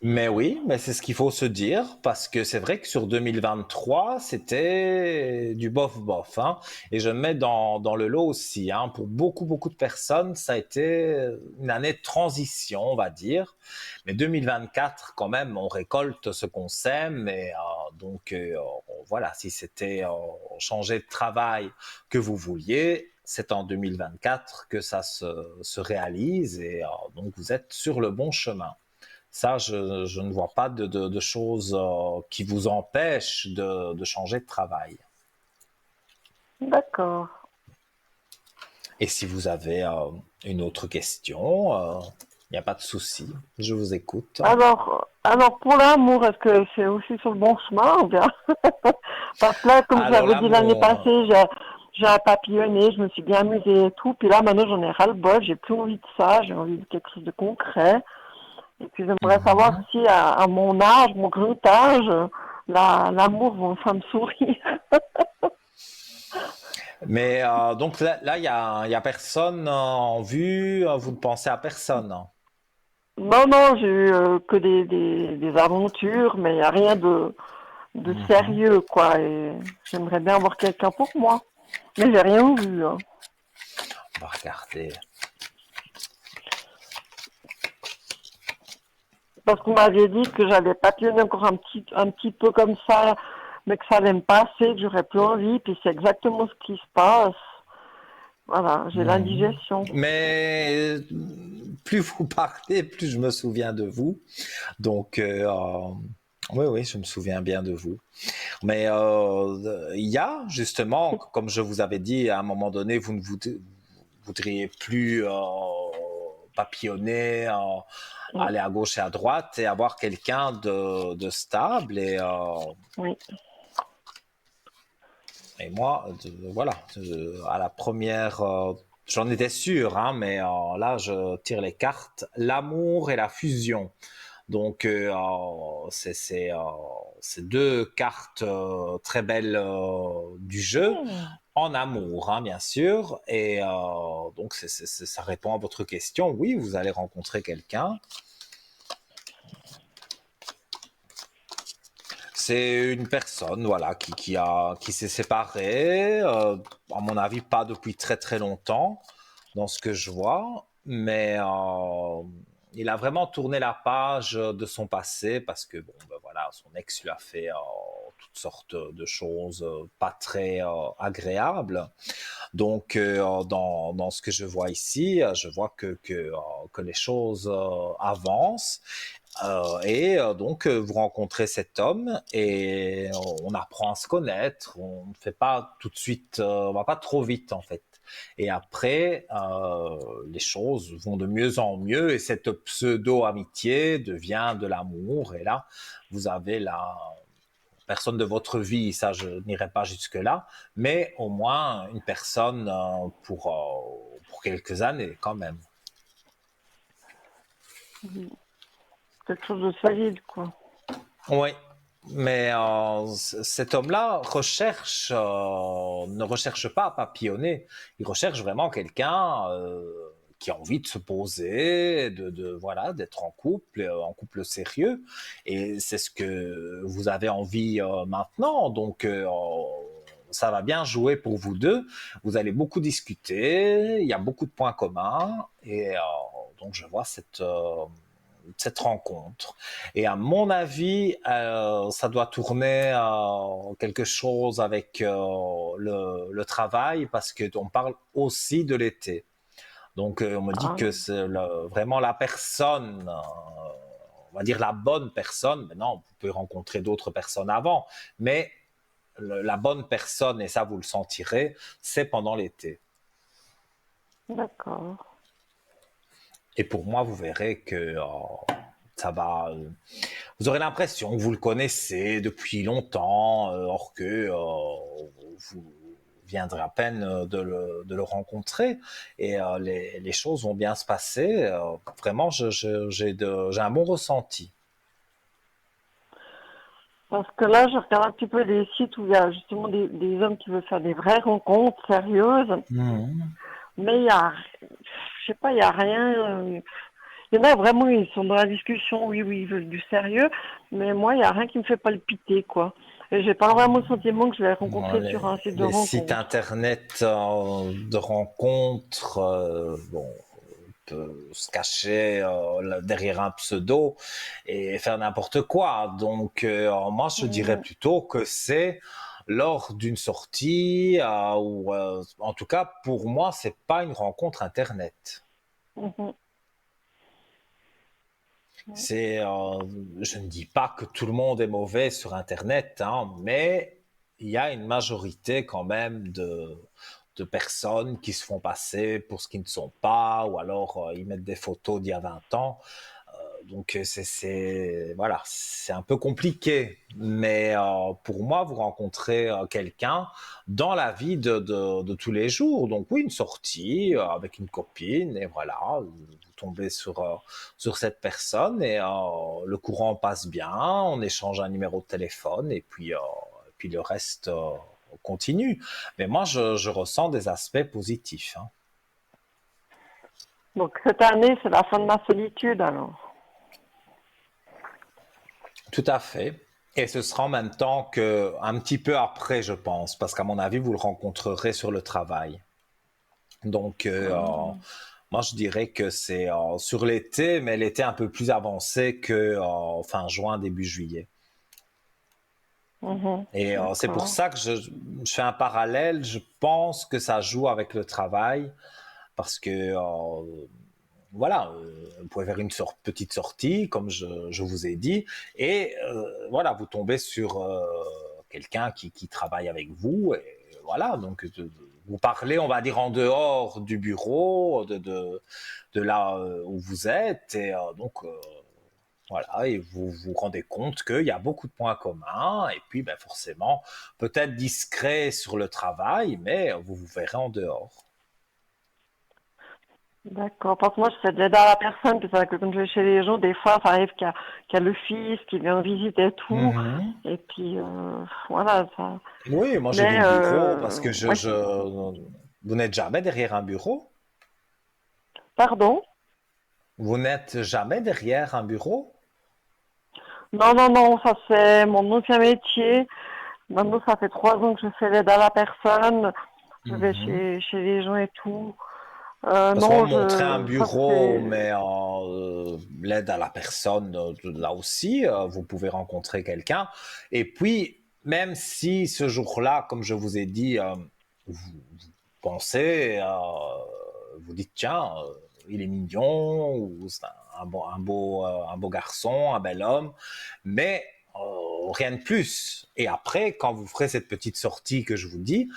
Mais oui, mais c'est ce qu'il faut se dire, parce que c'est vrai que sur 2023, c'était du bof-bof, hein. Et je mets dans le lot aussi, hein. Pour beaucoup, beaucoup de personnes, ça a été une année de transition, on va dire. Mais 2024, quand même, on récolte ce qu'on sème. Et donc, voilà, si c'était changer de travail que vous vouliez, c'est en 2024 que ça se réalise. Et donc, vous êtes sur le bon chemin. Ça, je ne vois pas de choses qui vous empêchent de changer de travail. D'accord. Et si vous avez une autre question, il n'y a pas de souci, je vous écoute. Alors pour l'amour, est-ce que c'est aussi sur le bon chemin ou bien? Parce que là, comme Alors j'avais dit l'année l'amour, passée, j'ai un papillonné, je me suis bien amusée et tout. Puis là, maintenant, j'en ai ras-le-bol, j'ai plus envie de ça, j'ai envie de quelque chose de concret. Et puis j'aimerais savoir mhm. si à mon âge, mon grand âge, l'amour va enfin me sourire. Mais donc là, il y a personne en vue, vous ne pensez à personne. Non, non, j'ai eu que des aventures, mais il n'y a rien de Mhm. sérieux, quoi. Et j'aimerais bien avoir quelqu'un pour moi. Mais j'ai rien vu, hein. On va regarder. Parce qu'on m'avait dit que j'allais papillonner encore un petit peu comme ça, mais que ça allait me passer, que j'aurais plus envie. Puis c'est exactement ce qui se passe. Voilà, j'ai Mhm. l'indigestion. Mais plus vous parlez, plus je me souviens de vous. Donc, oui, oui, je me souviens bien de vous. Mais il y a justement, comme je vous avais dit, à un moment donné, vous ne voudriez plus papillonner, Oui, aller à gauche et à droite et avoir quelqu'un de stable. oui. Et moi, voilà, à la première, j'en étais sûr, hein, mais là, je tire les cartes. L'amour et la fusion. Donc, c'est deux cartes très belles du jeu, Hmm, en amour, hein, bien sûr. Et donc, ça répond à votre question. Oui, vous allez rencontrer quelqu'un. C'est une personne, voilà, qui s'est séparée. À mon avis, pas depuis très très longtemps, dans ce que je vois. Mais il a vraiment tourné la page de son passé parce que bon, ben voilà, son ex lui a fait toutes sortes de choses pas très agréables. Donc, dans ce que je vois ici, je vois que les choses avancent. Donc, vous rencontrez cet homme et on apprend à se connaître. On ne fait pas tout de suite, on va pas trop vite en fait. Et après, les choses vont de mieux en mieux et cette pseudo-amitié devient de l'amour. Et là, vous avez la personne de votre vie, ça je n'irai pas jusque-là, mais au moins une personne pour quelques années quand même. quelque chose de solide, quoi. Oui, mais cet homme-là ne recherche pas à papillonner. Il recherche vraiment quelqu'un qui a envie de se poser, voilà, d'être en couple sérieux. Et c'est ce que vous avez envie maintenant. Donc, ça va bien jouer pour vous deux. Vous allez beaucoup discuter. Il y a beaucoup de points communs. Et donc, je vois cette rencontre. Et à mon avis, ça doit tourner quelque chose avec le travail parce qu'on parle aussi de l'été. Donc on me dit Ah, que c'est vraiment la personne, on va dire la bonne personne. Maintenant, vous pouvez rencontrer d'autres personnes avant, mais la bonne personne, et ça vous le sentirez, c'est pendant l'été. d'accord. Et pour moi, vous verrez que ça va. Vous aurez l'impression que vous le connaissez depuis longtemps, or que vous viendrez à peine de le rencontrer et les choses vont bien se passer. Vraiment, j'ai un bon ressenti. Parce que là, je regarde un petit peu des sites où il y a justement des hommes qui veulent faire des vraies rencontres sérieuses, Mhm. mais il y a, je sais pas, il y a rien. Il y en a vraiment, ils sont dans la discussion, oui, oui, ils veulent du sérieux, mais moi, il y a rien qui me fait palpiter, quoi. Et j'ai pas vraiment le sentiment que je vais Bon, rencontrer sur un site de les sites rencontre. internet de rencontres, bon, peut se cacher derrière un pseudo et faire n'importe quoi. Donc, moi, je dirais Mhm, plutôt que c'est lors d'une sortie ou, en tout cas, pour moi, c'est pas une rencontre internet. mhm. C'est, je ne dis pas que tout le monde est mauvais sur Internet, hein, mais il y a une majorité quand même de personnes qui se font passer pour ce qu'ils ne sont pas, ou alors ils mettent des photos d'il y a 20 ans. Donc voilà, c'est un peu compliqué. Mais pour moi, vous rencontrez quelqu'un dans la vie de tous les jours. Donc oui, une sortie avec une copine, et voilà, vous tombez sur cette personne, et le courant passe bien, on échange un numéro de téléphone, et puis le reste continue. Mais moi, je ressens des aspects positifs, hein. Donc cette année, c'est la fin de ma solitude alors. Tout à fait. Et ce sera en même temps que un petit peu après, je pense, parce qu'à mon avis, vous le rencontrerez sur le travail. Donc, moi, je dirais que c'est sur l'été, mais l'été un peu plus avancé que fin juin, début juillet. Et c'est pour D'accord. ça que je fais un parallèle. Je pense que ça joue avec le travail, parce que voilà, vous pouvez faire une petite sortie, comme je vous ai dit, et voilà, vous tombez sur quelqu'un qui travaille avec vous, et voilà, donc vous parlez, on va dire, en dehors du bureau, de là où vous êtes, et donc voilà, et vous vous rendez compte qu'il y a beaucoup de points communs, et puis ben, forcément, peut-être discret sur le travail, mais vous vous verrez en dehors. D'accord. Parce que moi, je fais de l'aide à la personne. Puis c'est vrai que quand je vais chez les gens, des fois, ça arrive qu'il y a le fils qui vient en visite et tout. Mhm. Et puis, voilà. Ça. Oui, moi j'ai dit Mais, le bureau parce que oui. vous n'êtes jamais derrière un bureau. Pardon? Vous n'êtes jamais derrière un bureau. Non, non, non, ça c'est mon ancien métier. Maintenant, ça fait 3 ans que je fais l'aide à la personne. Je vais Mhm. chez les gens et tout. Parce qu'on Non, montrait un ça bureau, c'est... mais l'aide à la personne, là aussi, vous pouvez rencontrer quelqu'un. Et puis, même si ce jour-là, comme je vous ai dit, vous pensez, vous dites, tiens, il est mignon, ou c'est un beau garçon, un bel homme, mais rien de plus. Et après, quand vous ferez cette petite sortie que je vous dis,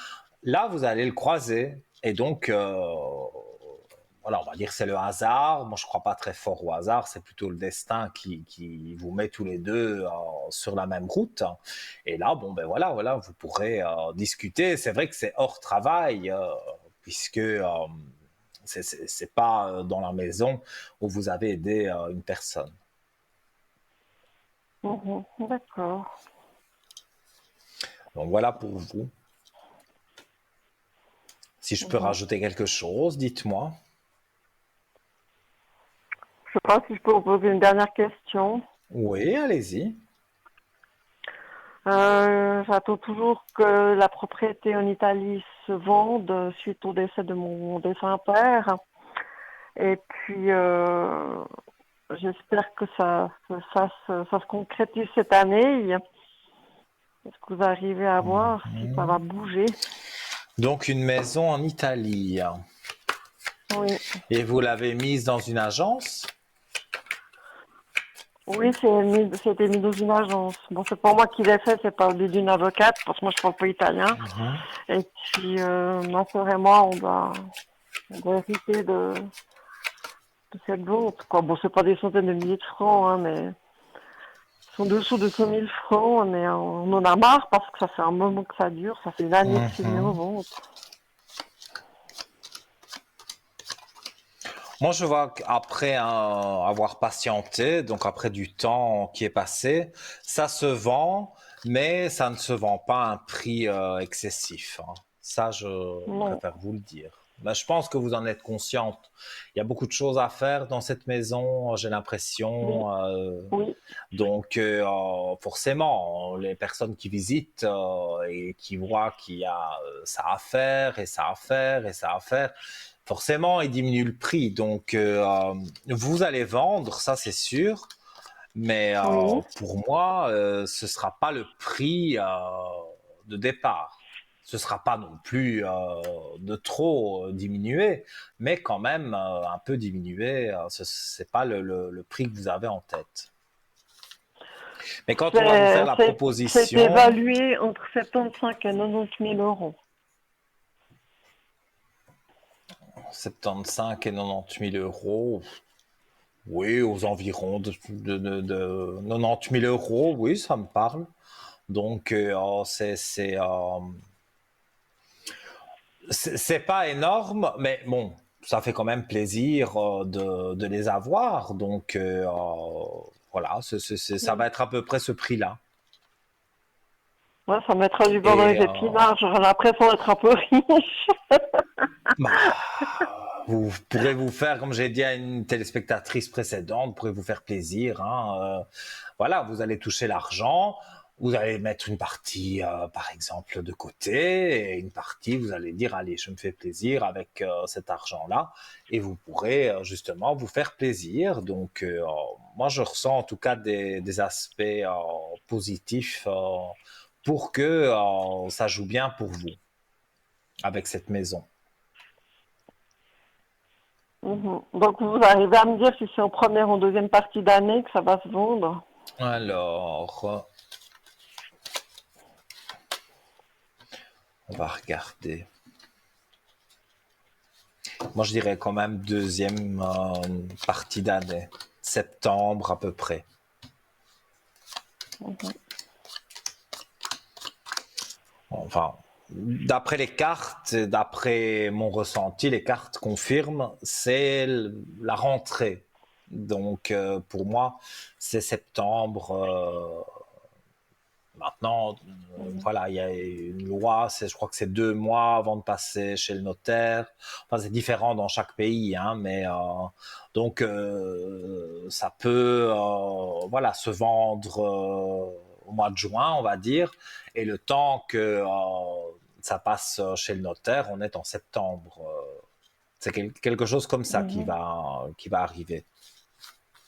là, vous allez le croiser. Et donc, voilà, on va dire que c'est le hasard. Moi, je ne crois pas très fort au hasard. C'est plutôt le destin qui vous met tous les deux sur la même route. Et là, bon, ben voilà, vous pourrez discuter. C'est vrai que c'est hors travail, puisque c'est pas dans la maison où vous avez aidé une personne. D'accord. Donc voilà pour vous. Si je peux Mhm. rajouter quelque chose, dites-moi. Je sais pas si je peux vous poser une dernière question. Oui, allez-y. J'attends toujours que la propriété en Italie se vende suite au décès de mon défunt père. Et puis, j'espère que ça se concrétise cette année. Est-ce que vous arrivez à voir si ça va bouger? Donc une maison en Italie. Oui, Et vous l'avez mise dans une agence? oui, c'était mis dans une agence. Bon, c'est pas moi qui l'ai fait, c'est pas au lieu d'une avocate, parce que moi je parle pas italien. Et puis, ma soeur et moi, on doit hériter de cette vente, quoi. Bon, c'est pas des centaines de milliers de francs, hein, mais c'est en dessous de 100 000 francs, mais on en a marre parce que ça fait un moment que ça dure, ça fait une année que c'est mis en vente. Moi, je vois qu'après avoir patienté, donc après du temps qui est passé, ça se vend, mais ça ne se vend pas à un prix excessif, hein. Ça, je Non, préfère vous le dire. Mais je pense que vous en êtes consciente. Il y a beaucoup de choses à faire dans cette maison, j'ai oui, l'impression. oui. Donc, forcément, les personnes qui visitent et qui voient qu'il y a ça à faire et ça à faire et ça à faire, forcément, ils diminuent le prix. Donc, vous allez vendre, ça c'est sûr, mais Oui. pour moi, ce sera pas le prix de départ. Ce sera pas non plus de trop diminué, mais quand même un peu diminué. C'est pas le prix que vous avez en tête. Mais quand on va vous faire la C'est proposition, évalué entre 75 et 90 000 euros. 75 et 90 000 euros. Oui, aux environs de 90 000 euros, oui, ça me parle. Donc, c'est pas énorme, mais bon, ça fait quand même plaisir de les avoir. Donc, voilà, ça va être à peu près ce prix-là. Ouais, ça mettra du beurre dans les Et épinards. J'aurai l'impression d'être un peu riche. bah, vous pourrez vous faire, comme j'ai dit à une téléspectatrice précédente, vous pourrez vous faire plaisir. Hein, voilà, vous allez toucher l'argent, vous allez mettre une partie, par exemple, de côté, et une partie, vous allez dire, allez, je me fais plaisir avec cet argent-là, et vous pourrez justement vous faire plaisir. Donc, moi, je ressens en tout cas des aspects positifs pour que ça joue bien pour vous avec cette maison. Donc vous arrivez à me dire si c'est en première ou en deuxième partie d'année que ça va se vendre? Alors, on va regarder. Moi, je dirais quand même deuxième partie d'année, septembre à peu près. Enfin, d'après les cartes, d'après mon ressenti, les cartes confirment, c'est la rentrée. Donc, pour moi, c'est septembre. Maintenant, voilà, il y a une loi, je crois que c'est 2 mois avant de passer chez le notaire. Enfin, c'est différent dans chaque pays, hein, mais donc ça peut, voilà, se vendre au mois de juin, on va dire, et le temps que ça passe chez le notaire, on est en septembre. C'est quelque chose comme ça qui va arriver.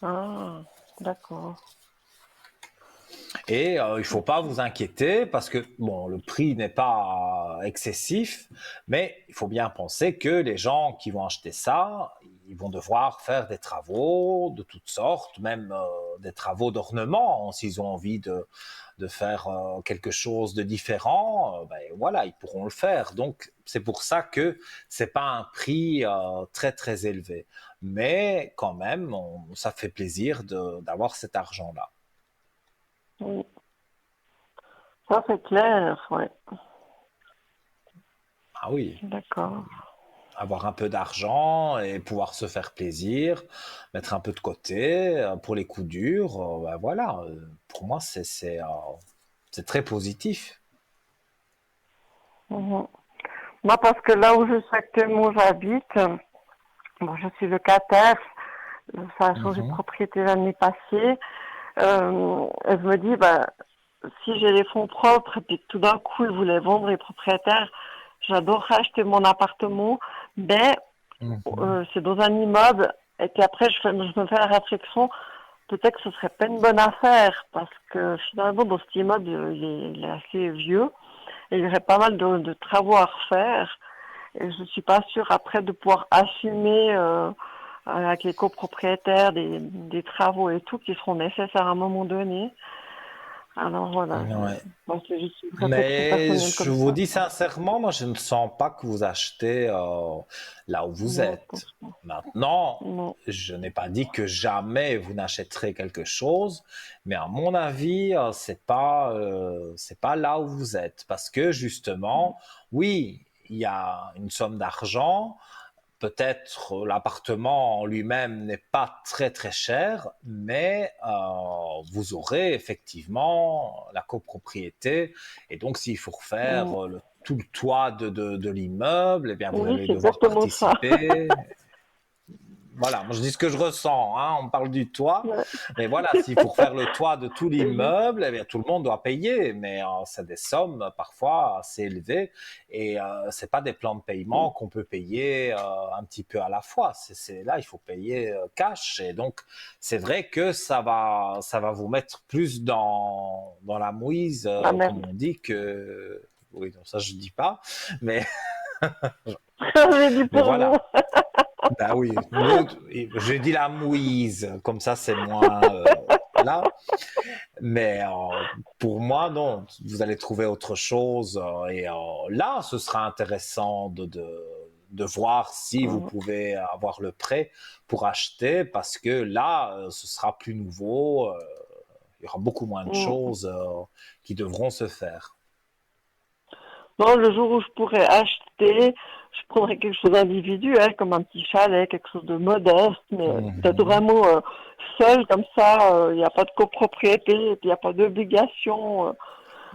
Ah, d'accord. Et il ne faut pas vous inquiéter parce que bon, le prix n'est pas excessif, mais il faut bien penser que les gens qui vont acheter ça, ils vont devoir faire des travaux de toutes sortes, même des travaux d'ornement, s'ils ont envie de faire quelque chose de différent, ben voilà, ils pourront le faire. Donc c'est pour ça que c'est pas un prix très très élevé, mais quand même, ça fait plaisir d'avoir cet argent-là. Oui. Ça c'est clair, ouais. Ah oui. D'accord. Avoir un peu d'argent et pouvoir se faire plaisir, mettre un peu de côté pour les coups durs, ben voilà, pour moi c'est très positif. Moi, parce que là où je suis actuellement, j'habite, bon, je suis locataire, ça a changé de Mhm. propriété l'année passée. Et je me dis, bah, si j'ai les fonds propres et puis que tout d'un coup ils voulaient vendre les propriétaires, j'adorerais acheter mon appartement, mais Mhm. c'est dans un immeuble. Et puis après, je me fais la réflexion, peut-être que ce serait pas une bonne affaire parce que finalement, dans cet immeuble, il est assez vieux et il y aurait pas mal de travaux à refaire. Et je suis pas sûre après de pouvoir assumer avec les copropriétaires des travaux et tout qui seront nécessaires à un moment donné. Alors voilà, Ouais. bon, c'est juste une réflexion Mais personnelle je comme vous ça. dis sincèrement, moi je ne sens pas que vous achetez là où vous Non, êtes. Maintenant, non. je n'ai pas dit que jamais vous n'achèterez quelque chose, mais à mon avis, c'est pas là où vous êtes, parce que justement, oui, il y a une somme d'argent. Peut-être l'appartement en lui-même n'est pas très très cher, mais vous aurez effectivement la copropriété. Et donc, s'il faut refaire tout le toit de l'immeuble, eh bien, vous Oui, allez c'est devoir exactement ça. participer. Voilà, moi je dis ce que je ressens, hein, on parle du toit, Ouais. mais voilà, s'il faut refaire le toit de tout C'est juste. l'immeuble, eh bien tout le monde doit payer, mais c'est des sommes parfois assez élevées et c'est pas des plans de paiement qu'on peut payer un petit peu à la fois. Là, il faut payer cash et donc c'est vrai que ça va vous mettre plus dans la mouise, La comme merde. on dit que, oui, non, ça je dis pas, mais J'ai dit mais pour vous. voilà. Ben oui, nous, j'ai dit la mouise, comme ça c'est moins là. Mais pour moi, non, vous allez trouver autre chose. Et là, ce sera intéressant de voir si vous pouvez avoir le prêt pour acheter, parce que là, ce sera plus nouveau, il y aura beaucoup moins de choses qui devront se faire. Non, le jour où je pourrais acheter, je prendrais quelque chose d'individuel, comme un petit chalet, quelque chose de modeste, mais peut-être Mhm. vraiment seul, comme ça, il n'y a pas de copropriété, et puis il n'y a pas d'obligation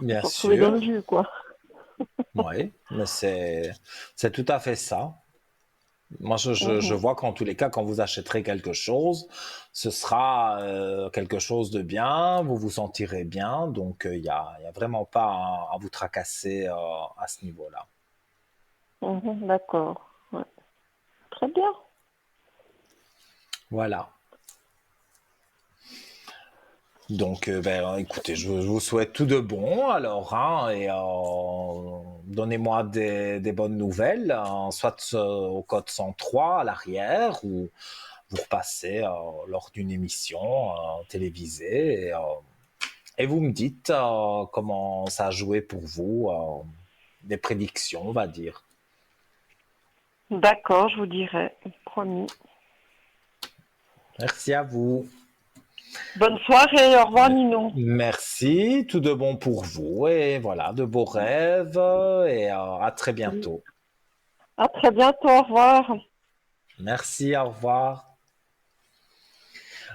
de Bien se retrouver dans sûr, le jus, quoi. oui, mais c'est tout à fait ça. Moi, je Mhm. vois qu'en tous les cas, quand vous achèterez quelque chose, ce sera quelque chose de bien, vous vous sentirez bien, donc il y a vraiment pas à vous tracasser à ce niveau-là. Mhm, d'accord. Ouais. Très bien. Voilà. Donc, ben, écoutez, je vous souhaite tout de bon, alors, hein, et donnez-moi des bonnes nouvelles, hein, soit au code 103 à l'arrière, ou vous repassez lors d'une émission télévisée, et vous me dites comment ça a joué pour vous, des prédictions, on va dire. D'accord, je vous dirai. Promis. Merci à vous. Bonne soirée. Au revoir, Ninon. Merci, tout de bon pour vous, et voilà, de beaux rêves, et à très bientôt. À très bientôt. Au revoir. Merci, au revoir.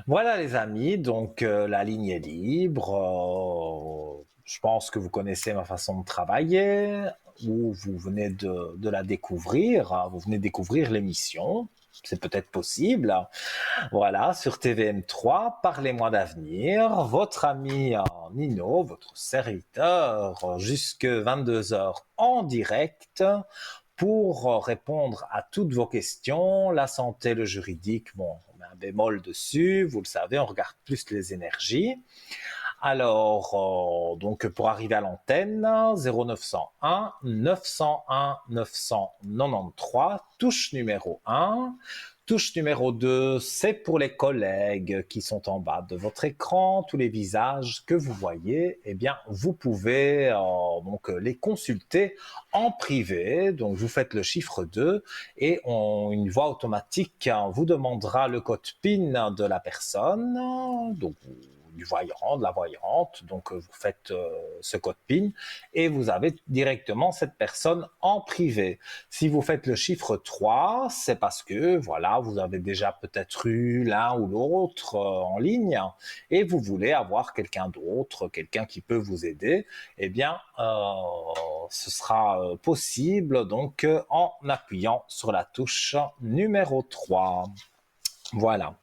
Voilà les amis, donc la ligne est libre. Je pense que vous connaissez ma façon de travailler, ou vous venez de la découvrir, hein, vous venez découvrir l'émission. C'est peut-être possible. Voilà, sur TVM3, Parlez-moi d'avenir, votre ami Nino, votre serviteur, jusque 22 heures en direct pour répondre à toutes vos questions. La santé, le juridique, bon, on met un bémol dessus, vous le savez, on regarde plus les énergies. Alors, donc pour arriver à l'antenne, 0901 901 993, touche numéro 1. Touche numéro 2, c'est pour les collègues qui sont en bas de votre écran, tous les visages que vous voyez, eh bien, vous pouvez donc les consulter en privé. Donc, vous faites le chiffre 2 et une voix automatique vous demandera le code PIN de la personne. Donc, du voyant, de la voyante. Donc, vous faites ce code PIN et vous avez directement cette personne en privé. Si vous faites le chiffre 3, c'est parce que, voilà, vous avez déjà peut-être eu l'un ou l'autre en ligne et vous voulez avoir quelqu'un d'autre, quelqu'un qui peut vous aider. Eh bien, ce sera possible donc en appuyant sur la touche numéro 3. Voilà.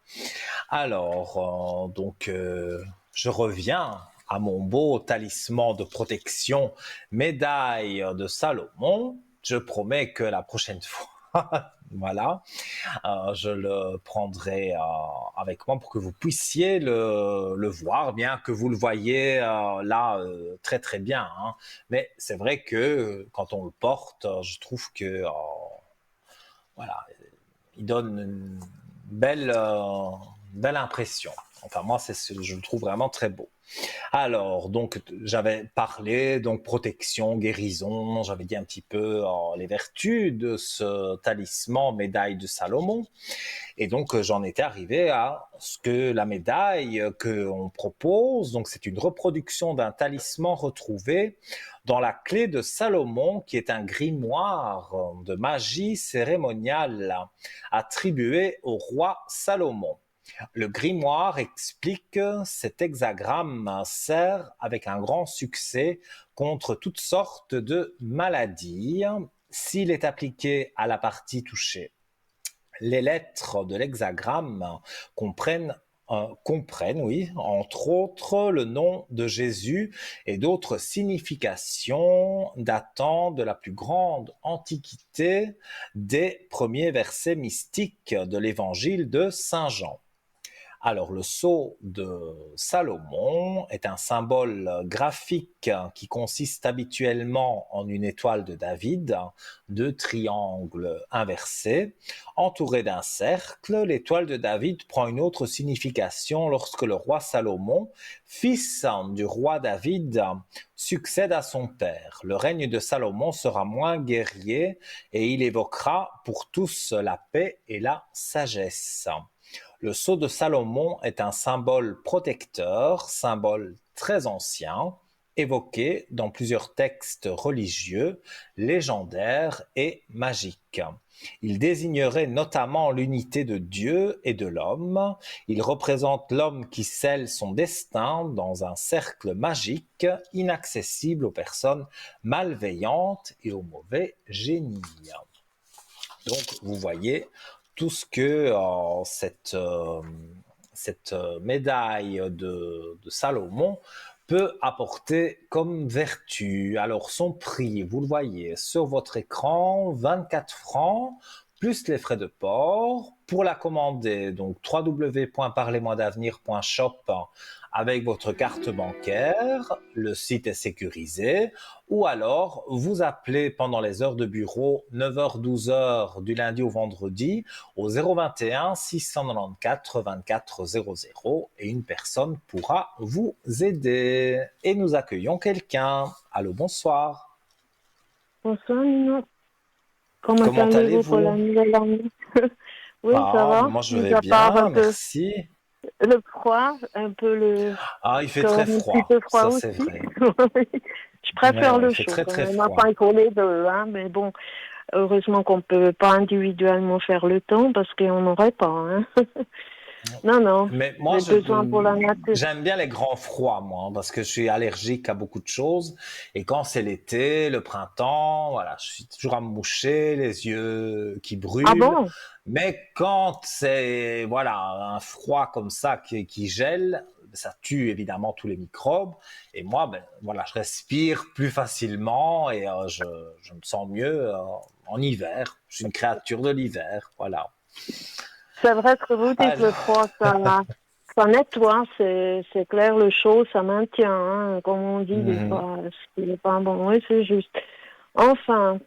Alors, donc, je reviens à mon beau talisman de protection, médaille de Salomon. Je promets que la prochaine fois, voilà, je le prendrai avec moi pour que vous puissiez le voir, bien que vous le voyez là très très bien. Hein. Mais c'est vrai que quand on le porte, je trouve que voilà, il donne une belle impression. Enfin, moi, je le trouve vraiment très beau. Alors, donc, j'avais parlé, donc, protection, guérison, j'avais dit un petit peu les vertus de ce talisman médaille de Salomon. Et donc, j'en étais arrivé à ce que la médaille qu'on propose, donc, c'est une reproduction d'un talisman retrouvé dans la clé de Salomon, qui est un grimoire de magie cérémoniale attribué au roi Salomon. Le grimoire explique cet hexagramme sert avec un grand succès contre toutes sortes de maladies s'il est appliqué à la partie touchée. Les lettres de l'hexagramme comprennent oui, entre autres le nom de Jésus et d'autres significations datant de la plus grande antiquité des premiers versets mystiques de l'évangile de Saint Jean. Alors, le sceau de Salomon est un symbole graphique qui consiste habituellement en une étoile de David, deux triangles inversés, entourés d'un cercle. L'étoile de David prend une autre signification lorsque le roi Salomon, fils du roi David, succède à son père. Le règne de Salomon sera moins guerrier et il évoquera pour tous la paix et la sagesse. Le sceau de Salomon est un symbole protecteur, symbole très ancien, évoqué dans plusieurs textes religieux, légendaires et magiques. Il désignerait notamment l'unité de Dieu et de l'homme. Il représente l'homme qui scelle son destin dans un cercle magique, inaccessible aux personnes malveillantes et aux mauvais génies. Donc, vous voyez tout ce que cette médaille de Salomon peut apporter comme vertu. Alors, son prix, vous le voyez sur votre écran, 24 francs, plus les frais de port. Pour la commander, donc www.parlez-moi-d'avenir.shop avec votre carte bancaire, le site est sécurisé, ou alors vous appelez pendant les heures de bureau 9h-12h du lundi au vendredi au 021 694 24 00 et une personne pourra vous aider. Et nous accueillons quelqu'un. Allô, bonsoir. Bonsoir, Nino. Comment Comment allez-vous pour la allez-vous? nouvelle année? Oui, ça va. Moi je Mis vais à part un bien, peu merci. le froid, un peu le Ah, il fait quand très même un petit froid, peu froid ça aussi. c'est vrai. Je Ouais, préfère ouais, le il fait chaud très quand très même. froid. Enfin, il faut les deux, hein. Mais bon, heureusement qu'on peut pas individuellement faire le temps parce qu'on n'aurait pas, hein. Non, non. Mais moi, J'ai besoin pour la nature. j'aime bien les grands froids, moi, parce que je suis allergique à beaucoup de choses. Et quand c'est l'été, le printemps, voilà, je suis toujours à me moucher, les yeux qui Ah brûlent. bon? Mais quand c'est, voilà, un froid comme ça qui gèle, ça tue évidemment tous les microbes. Et moi, ben, voilà, je respire plus facilement et je me sens mieux en hiver. Je suis une créature de l'hiver, voilà. C'est vrai ce que vous dites, le Alors, froid, ça nettoie, c'est clair, le chaud, ça maintient, hein, comme on dit des mhm. fois, ce qui n'est pas bon, oui, c'est juste. Enfin,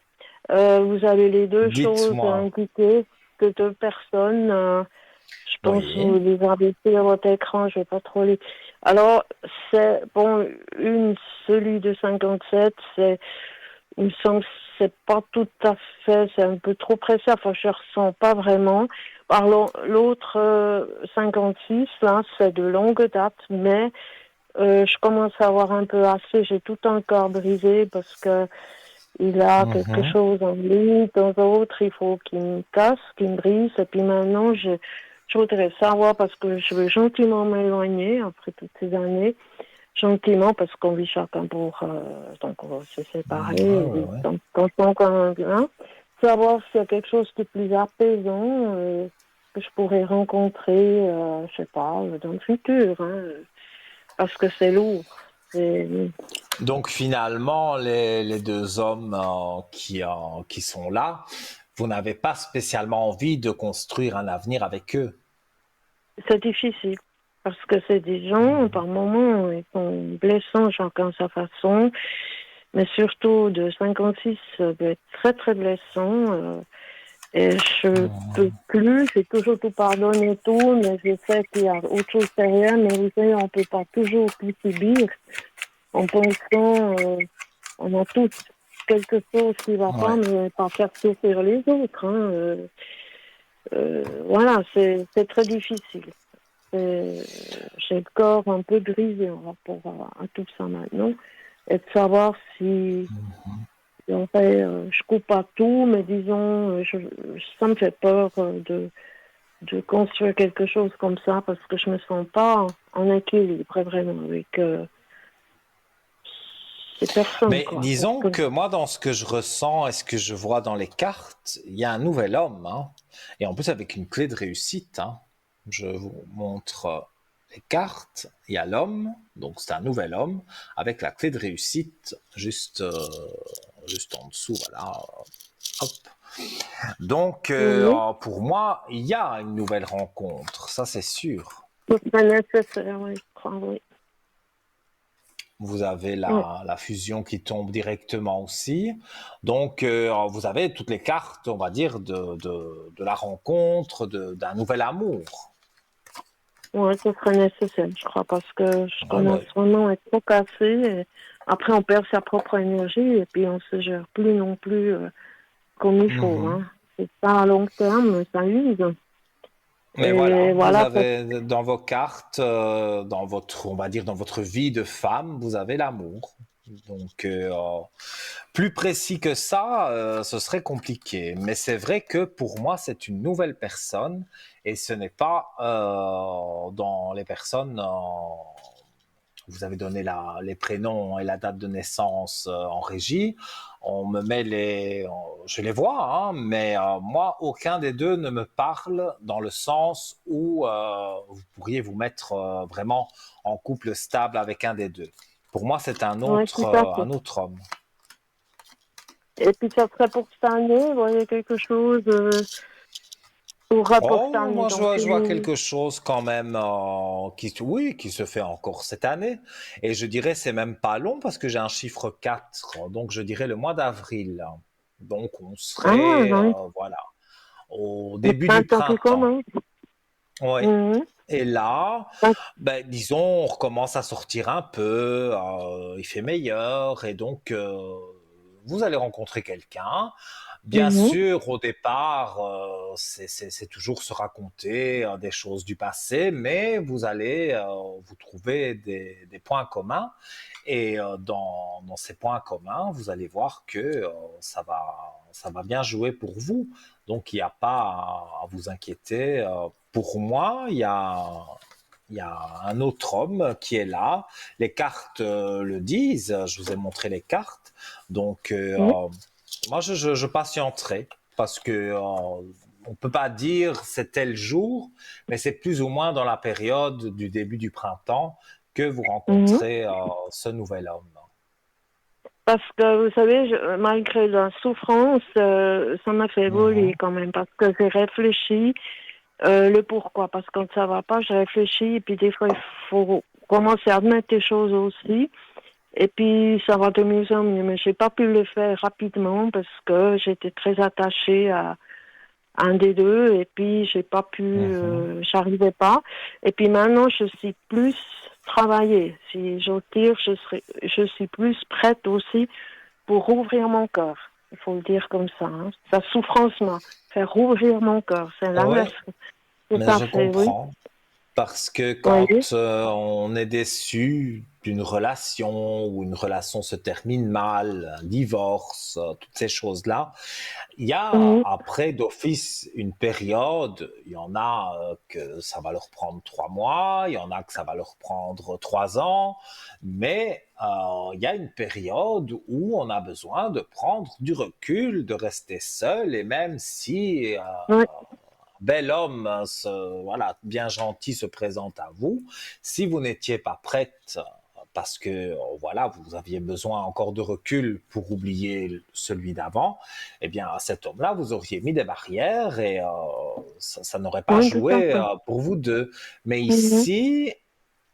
vous avez les deux choses Dites-moi. indiquées, que deux personnes, je pense que Oui. vous les avez sur votre écran, je vais pas trop les... Alors, c'est, bon, celui de 57, il me semble que c'est pas tout à fait, c'est un peu trop pressé, enfin je ressens pas vraiment. Alors l'autre 56, là, c'est de longue date, mais je commence à avoir un peu assez, j'ai tout un corps brisé parce que il a quelque Mhm. chose en lui, dans l'autre, il faut qu'il me casse, qu'il me brise, et puis maintenant je voudrais savoir parce que je veux gentiment m'éloigner après toutes ces années gentiment parce qu'on vit chacun pour donc on va se Ouais, séparer ouais, et ouais. donc quand on quand même bien savoir s'il y a quelque chose de plus apaisant que je pourrais rencontrer je sais pas dans le futur hein, parce que c'est lourd. C'est- Donc finalement, les deux hommes qui sont là, vous n'avez pas spécialement envie de construire un avenir avec eux. c'est difficile parce que c'est des gens par moments ils sont blessants chacun à sa façon mais surtout de 56 ça peut être très très blessant et je peux plus, j'ai toujours tout pardonné et tout, mais je sais qu'il y a autre chose derrière, mais vous savez, on peut pas toujours tout subir en pensant, on a tous quelque chose qui va pas, Ouais. mais pas faire souffrir les autres. Hein, voilà, c'est très difficile. J'ai le corps un peu brisé en rapport à tout ça maintenant, et de savoir si en fait, je coupe pas tout, mais disons, ça me fait peur de construire quelque chose comme ça parce que je me sens pas en équilibre vraiment avec ces personnes, Mais quoi. Parce disons que que moi, dans ce que je ressens et ce que je vois dans les cartes, il y a un nouvel homme, hein. Et en plus avec une clé de réussite, hein. Je vous montre les cartes. Il y a l'homme, donc c'est un nouvel homme, avec la clé de réussite juste en dessous, voilà. Hop. Donc, oui, pour moi, il y a une nouvelle rencontre, ça c'est sûr. Ce serait nécessaire, oui, je crois, oui. Vous avez Oui, la fusion qui tombe directement aussi. Donc, vous avez toutes les cartes, on va dire, de la rencontre, d'un nouvel amour. ouais, ce serait nécessaire, je crois, parce que je Ouais, commence ouais. vraiment à être trop cassée. Et après, on perd sa propre énergie et puis on se gère plus non plus comme il faut. Mhm. Hein. C'est ça à long terme, ça use. Mais Et voilà, vous voilà, avez dans vos cartes, dans votre, on va dire, dans votre vie de femme, vous avez l'amour. Donc, plus précis que ça, ce serait compliqué. Mais c'est vrai que pour moi, c'est une nouvelle personne et ce n'est pas dans les personnes. Vous avez donné les prénoms et la date de naissance en régie. On me met je les vois, hein, mais moi, aucun des deux ne me parle dans le sens où vous pourriez vous mettre vraiment en couple stable avec un des deux. Pour moi, c'est oui, tout à fait. un autre homme. Et puis ça serait pour cette année, vous voyez quelque chose pour cette Oh, année. moi, Donc, je vois quelque chose quand même oui, qui se fait encore cette année. Et je dirais, c'est même pas long parce que j'ai un chiffre 4. Donc je dirais le mois d'avril. Donc on ah, serait, oui, voilà, au le début du printemps qui printemps. commence. Oui. Mhm. Et là, Ah, ben, disons, on recommence à sortir un peu, il fait meilleur, et donc vous allez rencontrer quelqu'un. Bien mhm. sûr, au départ, c'est toujours se raconter des choses du passé, mais vous allez vous trouver des points communs, et dans ces points communs, vous allez voir que ça va bien jouer pour vous. Donc, il n'y a pas à vous inquiéter. Pour moi, il y a un autre homme qui est là. Les cartes le disent. Je vous ai montré les cartes. Donc, Mhm. moi, je patienterai parce que on peut pas dire c'est tel jour, mais c'est plus ou moins dans la période du début du printemps que vous Mhm. rencontrez ce nouvel homme. Parce que, vous savez, malgré la souffrance, ça m'a fait évoluer Mhm, quand même, parce que j'ai réfléchi le pourquoi. Parce que quand ça va pas, je réfléchis, et puis des fois, il faut commencer à admettre des choses aussi. Et puis, ça va de mieux en mieux. Mais j'ai pas pu le faire rapidement, parce que j'étais très attachée à un des deux, et puis j'ai pas pu, mhm. j'arrivais pas. Et puis maintenant, je suis plus travaillée. Si j'ose dire, je suis plus prête aussi pour ouvrir mon cœur. Il faut le dire comme ça. Hein. Sa souffrance m'a fait rouvrir mon cœur. C'est l'inverse. Oui, Tout mais à je fait, oui. comprends. Parce que Vous voyez? quand on est déçu d'une relation ou une relation se termine mal, un divorce, toutes ces choses-là, il y a Mhm. après d'office une période, il y en a que ça va leur prendre 3 mois, il y en a que ça va leur prendre 3 ans, mais il y a une période où on a besoin de prendre du recul, de rester seul, et même si Ouais. bel homme, voilà, bien gentil se présente à vous. Si vous n'étiez pas prête, parce que voilà, vous aviez besoin encore de recul pour oublier celui d'avant, eh bien, à cet homme-là, vous auriez mis des barrières et ça n'aurait pas Oui, tout à joué fait. pour vous deux. Mais Mhm. ici,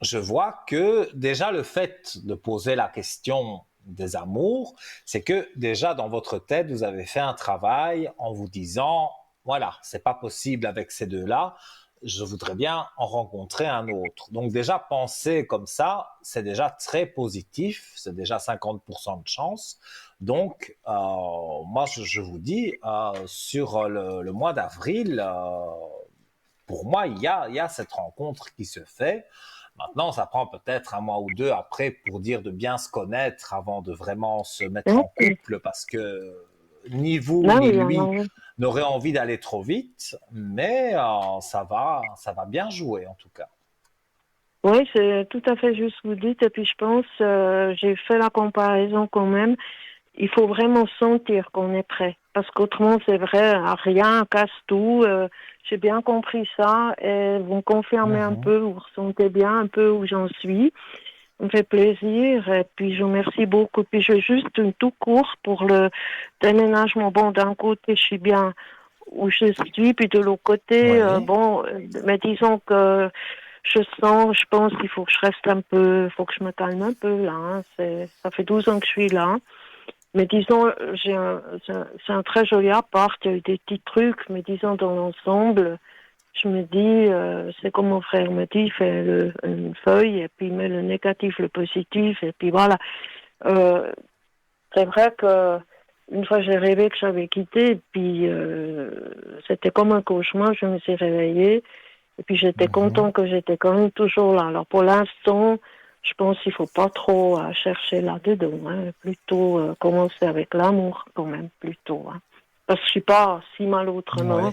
je vois que déjà le fait de poser la question des amours, c'est que déjà dans votre tête, vous avez fait un travail en vous disant, voilà, c'est pas possible avec ces deux-là, je voudrais bien en rencontrer un autre. Donc déjà penser comme ça, c'est déjà très positif, c'est déjà 50% de chance. Donc moi je vous dis, sur le mois d'avril, pour moi il y a cette rencontre qui se fait. Maintenant, ça prend peut-être un mois ou deux après pour dire de bien se connaître avant de vraiment se mettre en Ok. couple parce que ni vous Là, ni oui, lui alors, n'aurez envie d'aller trop vite, mais ça va bien jouer en tout cas. oui, c'est tout à fait juste ce que vous dites. Et puis, je pense, j'ai fait la comparaison quand même. Il faut vraiment sentir qu'on est prêt. Parce qu'autrement, c'est vrai, rien casse tout. J'ai bien compris ça. Et vous me confirmez un Mhm. peu, vous ressentez bien un peu où j'en suis. Ça me fait plaisir. Et puis, je vous remercie beaucoup. Puis, je veux juste une tout court pour le déménagement. Bon, d'un côté, je suis bien où je suis. Puis, de l'autre côté, Oui. bon, mais disons que je pense qu'il faut que je reste un peu, faut que je me calme un peu là. Hein. Ça fait 12 ans que je suis là. Mais disons, c'est un très joli appart, il y a eu des petits trucs, mais disons dans l'ensemble, je me dis, c'est comme mon frère me dit, fais une feuille et puis mets le négatif, le positif, et puis voilà. Euh, c'est vrai que une fois j'ai rêvé que j'avais quitté, et puis c'était comme un cauchemar, je me suis réveillée, et puis j'étais content que j'étais quand même toujours là. Alors pour l'instant, je pense qu'il faut pas trop chercher là-dedans, hein. Plutôt commencer avec l'amour quand même, plutôt. Hein. Parce que je suis pas si mal autrement. Ouais.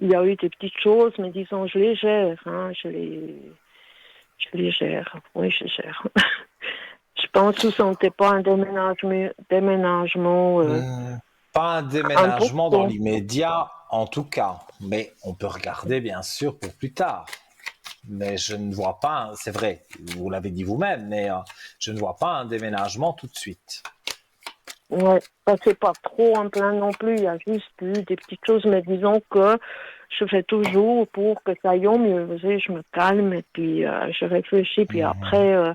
Il y a eu des petites choses, mais disons, je les gère. Hein, je les gère. Oui, je gère. Je pense que ce n'était pas un déménagement Pas un déménagement dans important. l'immédiat, en tout cas, mais on peut regarder bien sûr pour plus tard. Mais je ne vois pas, c'est vrai, vous l'avez dit vous-même, mais je ne vois pas un déménagement tout de suite. Ouais, ça c'est pas trop en plein non plus. Il y a juste eu des petites choses, mais disons que je fais toujours pour que ça aille au mieux. Vous savez, je me calme et puis je réfléchis. Puis après,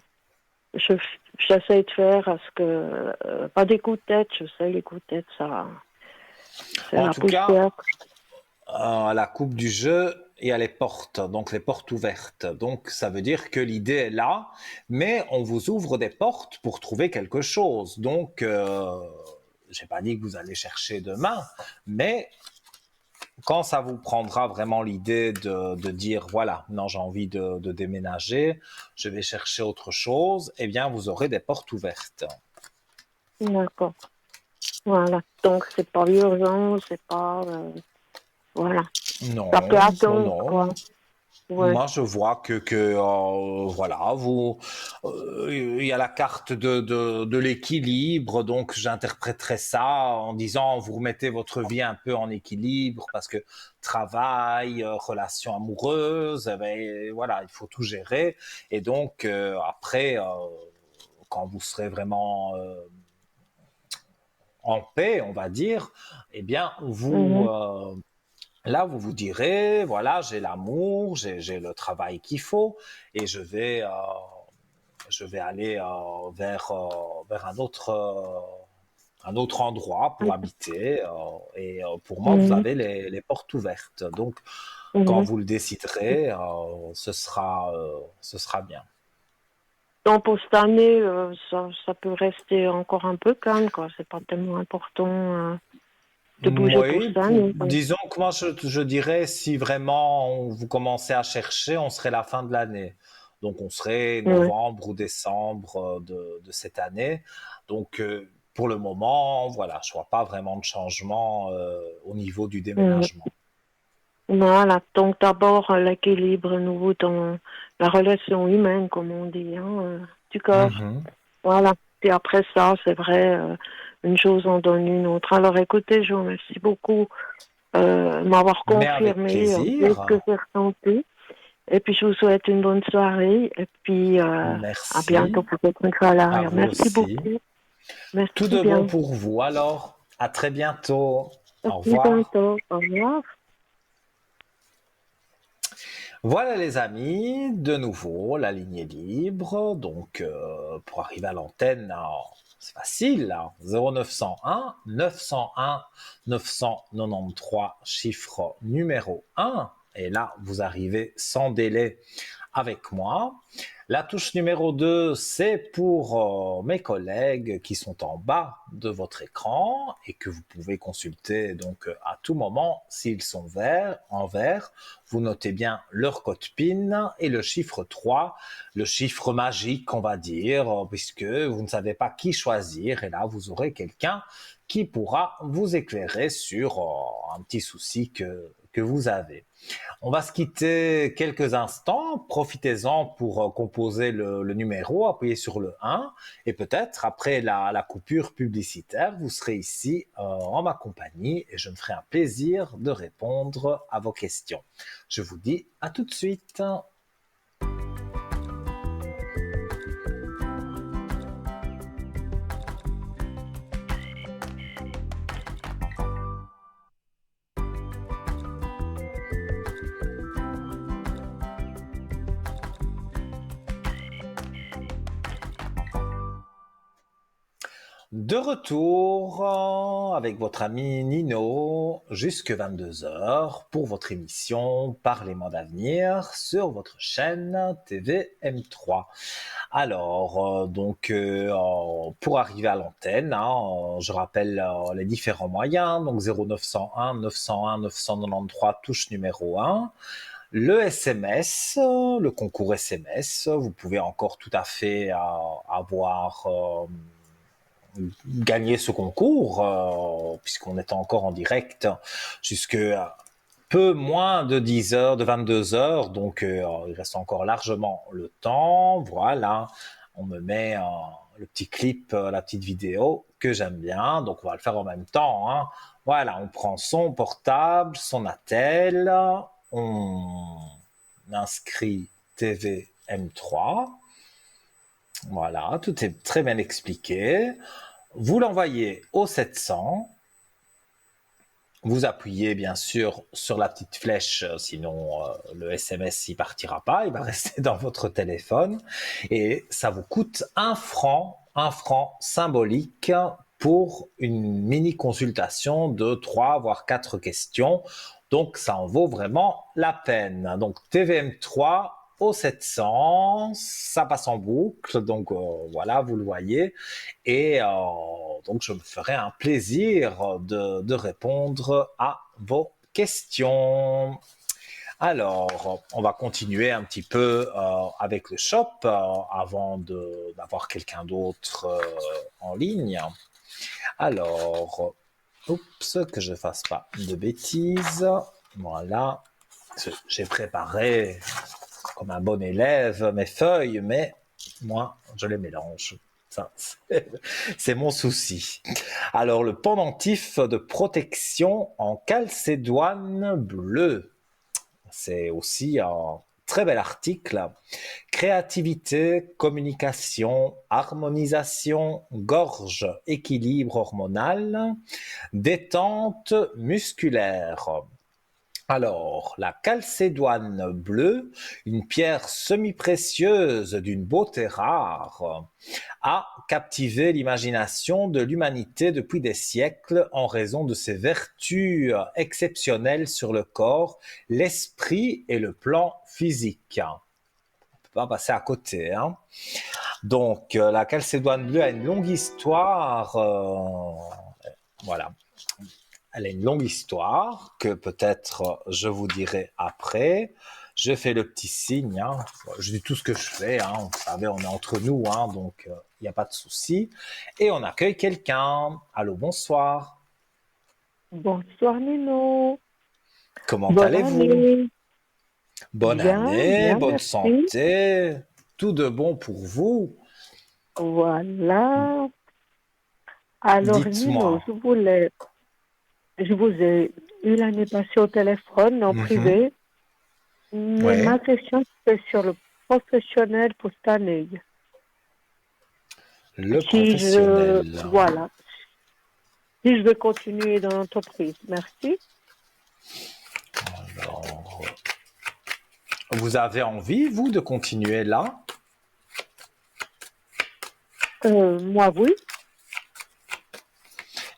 j'essaie de faire à ce que pas des coups de tête. Je sais, les coups de tête, ça, c'est En la tout cas, poussière. à la coupe du jeu, il y a les portes, donc les portes ouvertes. Donc ça veut dire que l'idée est là, mais on vous ouvre des portes pour trouver quelque chose. Donc, j'ai pas dit que vous allez chercher demain, mais quand ça vous prendra vraiment l'idée de dire voilà, non, j'ai envie de déménager, je vais chercher autre chose, eh bien vous aurez des portes ouvertes. D'accord. Voilà. Donc c'est pas urgent, c'est pas voilà. Non, Ça peut non, attendre quoi. non. Ouais. Moi, je vois que voilà, il y a la carte de l'équilibre, donc j'interpréterais ça en disant vous remettez votre vie un peu en équilibre parce que travail, relation amoureuse, ben, voilà, il faut tout gérer. Et donc après, quand vous serez vraiment en paix, on va dire, eh bien Mhm. là, vous vous direz, voilà, j'ai l'amour, j'ai le travail qu'il faut, et je vais aller vers un autre endroit pour habiter. Et pour moi, vous Mhm. avez les portes ouvertes. Donc, quand Mhm. vous le déciderez, ce sera bien. Donc pour cette année, ça peut rester encore un peu calme, quoi. C'est pas tellement important de bouger pour Oui, cette année, quoi. disons que moi, je dirais, si vraiment vous commencez à chercher, on serait la fin de l'année. Donc, on serait Ouais. novembre ou décembre de cette année. Donc, pour le moment, voilà, je vois pas vraiment de changement au niveau du Mhm. déménagement. Voilà. Donc d'abord l'équilibre nouveau dans la relation humaine, comme on dit, hein, du corps. Mhm. Voilà. Et après ça, c'est vrai, une chose en donne une autre. Alors écoutez, je vous remercie beaucoup de m'avoir Mais avec confirmé ce que plaisir. j'ai ressenti. Et puis je vous souhaite une bonne soirée. Et puis à bientôt Merci. peut-être une fois à À l'arrière. vous Merci aussi. beaucoup. Tout Merci de bon bien. pour vous. Alors, à très bientôt. À Au très revoir. bientôt. Au revoir. Voilà les amis, de nouveau, la ligne est libre. Donc, pour arriver à l'antenne, c'est facile. 0901 901 993, chiffre numéro 1. Et là, vous arrivez sans délai avec moi. La touche numéro 2, c'est pour mes collègues qui sont en bas de votre écran et que vous pouvez consulter donc à tout moment s'ils sont en vert. Vous notez bien leur code PIN et le chiffre 3, le chiffre magique, on va dire, puisque vous ne savez pas qui choisir. Et là, vous aurez quelqu'un qui pourra vous éclairer sur un petit souci que vous avez. On va se quitter quelques instants. Profitez-en pour composer le numéro, appuyez sur le 1 et peut-être après la coupure publicitaire, vous serez ici en ma compagnie et je me ferai un plaisir de répondre à vos questions. Je vous dis à tout de suite. De retour avec votre ami Nino jusque 22 heures pour votre émission Parlez-moi d'avenir sur votre chaîne TV M3. Alors, pour arriver à l'antenne, je rappelle les différents moyens, donc 0901 901 993 touche numéro 1. Le SMS, le concours SMS, vous pouvez encore tout à fait avoir gagné ce concours, puisqu'on est encore en direct jusque peu moins de 10 heures, de 22 heures, donc il reste encore largement le temps. Voilà, on me met le petit clip, la petite vidéo que j'aime bien, donc on va le faire en même temps. Hein. Voilà, on prend son portable, son attel, on inscrit TV M3. Voilà, tout est très bien expliqué. Vous l'envoyez au 700. Vous appuyez bien sûr sur la petite flèche, sinon le SMS n'y partira pas, il va rester dans votre téléphone. Et ça vous coûte un franc symbolique pour une mini consultation de 3 voire 4 questions. Donc ça en vaut vraiment la peine. Donc TVM3 au 700, ça passe en boucle, donc voilà, vous le voyez. Et donc je me ferai un plaisir de répondre à vos questions. Alors, on va continuer un petit peu avec le shop avant d'avoir quelqu'un d'autre en ligne. Alors, oups, que je fasse pas de bêtises. Voilà, j'ai préparé comme un bon élève mes feuilles, mais moi, je les mélange. Ça, c'est mon souci. Alors, le pendentif de protection en calcédoine bleue. C'est aussi un très bel article. Créativité, communication, harmonisation, gorge, équilibre hormonal, détente musculaire. Alors, la calcédoine bleue, une pierre semi-précieuse d'une beauté rare, a captivé l'imagination de l'humanité depuis des siècles en raison de ses vertus exceptionnelles sur le corps, l'esprit et le plan physique. On ne peut pas passer à côté. Hein. Donc, la calcédoine bleue a une longue histoire. Voilà. Elle a une longue histoire que peut-être je vous dirai après. Je fais le petit signe. Hein. Je dis tout ce que je fais. Hein. Vous savez, on est entre nous, hein, donc il n'y a pas de souci. Et on accueille quelqu'un. Allô, bonsoir. Bonsoir Nino. Comment Bonne allez-vous? année. Bonne Bien, année, bien, bonne merci. santé. Tout de bon pour vous. Voilà. Alors Nino, Dites-moi. je vous ai eu l'année passée au téléphone en privé, mais Oui. ma question c'est sur le professionnel pour cette année. Le professionnel. Voilà. Si je veux continuer dans l'entreprise, merci. Alors, vous avez envie, vous, de continuer là? Moi oui.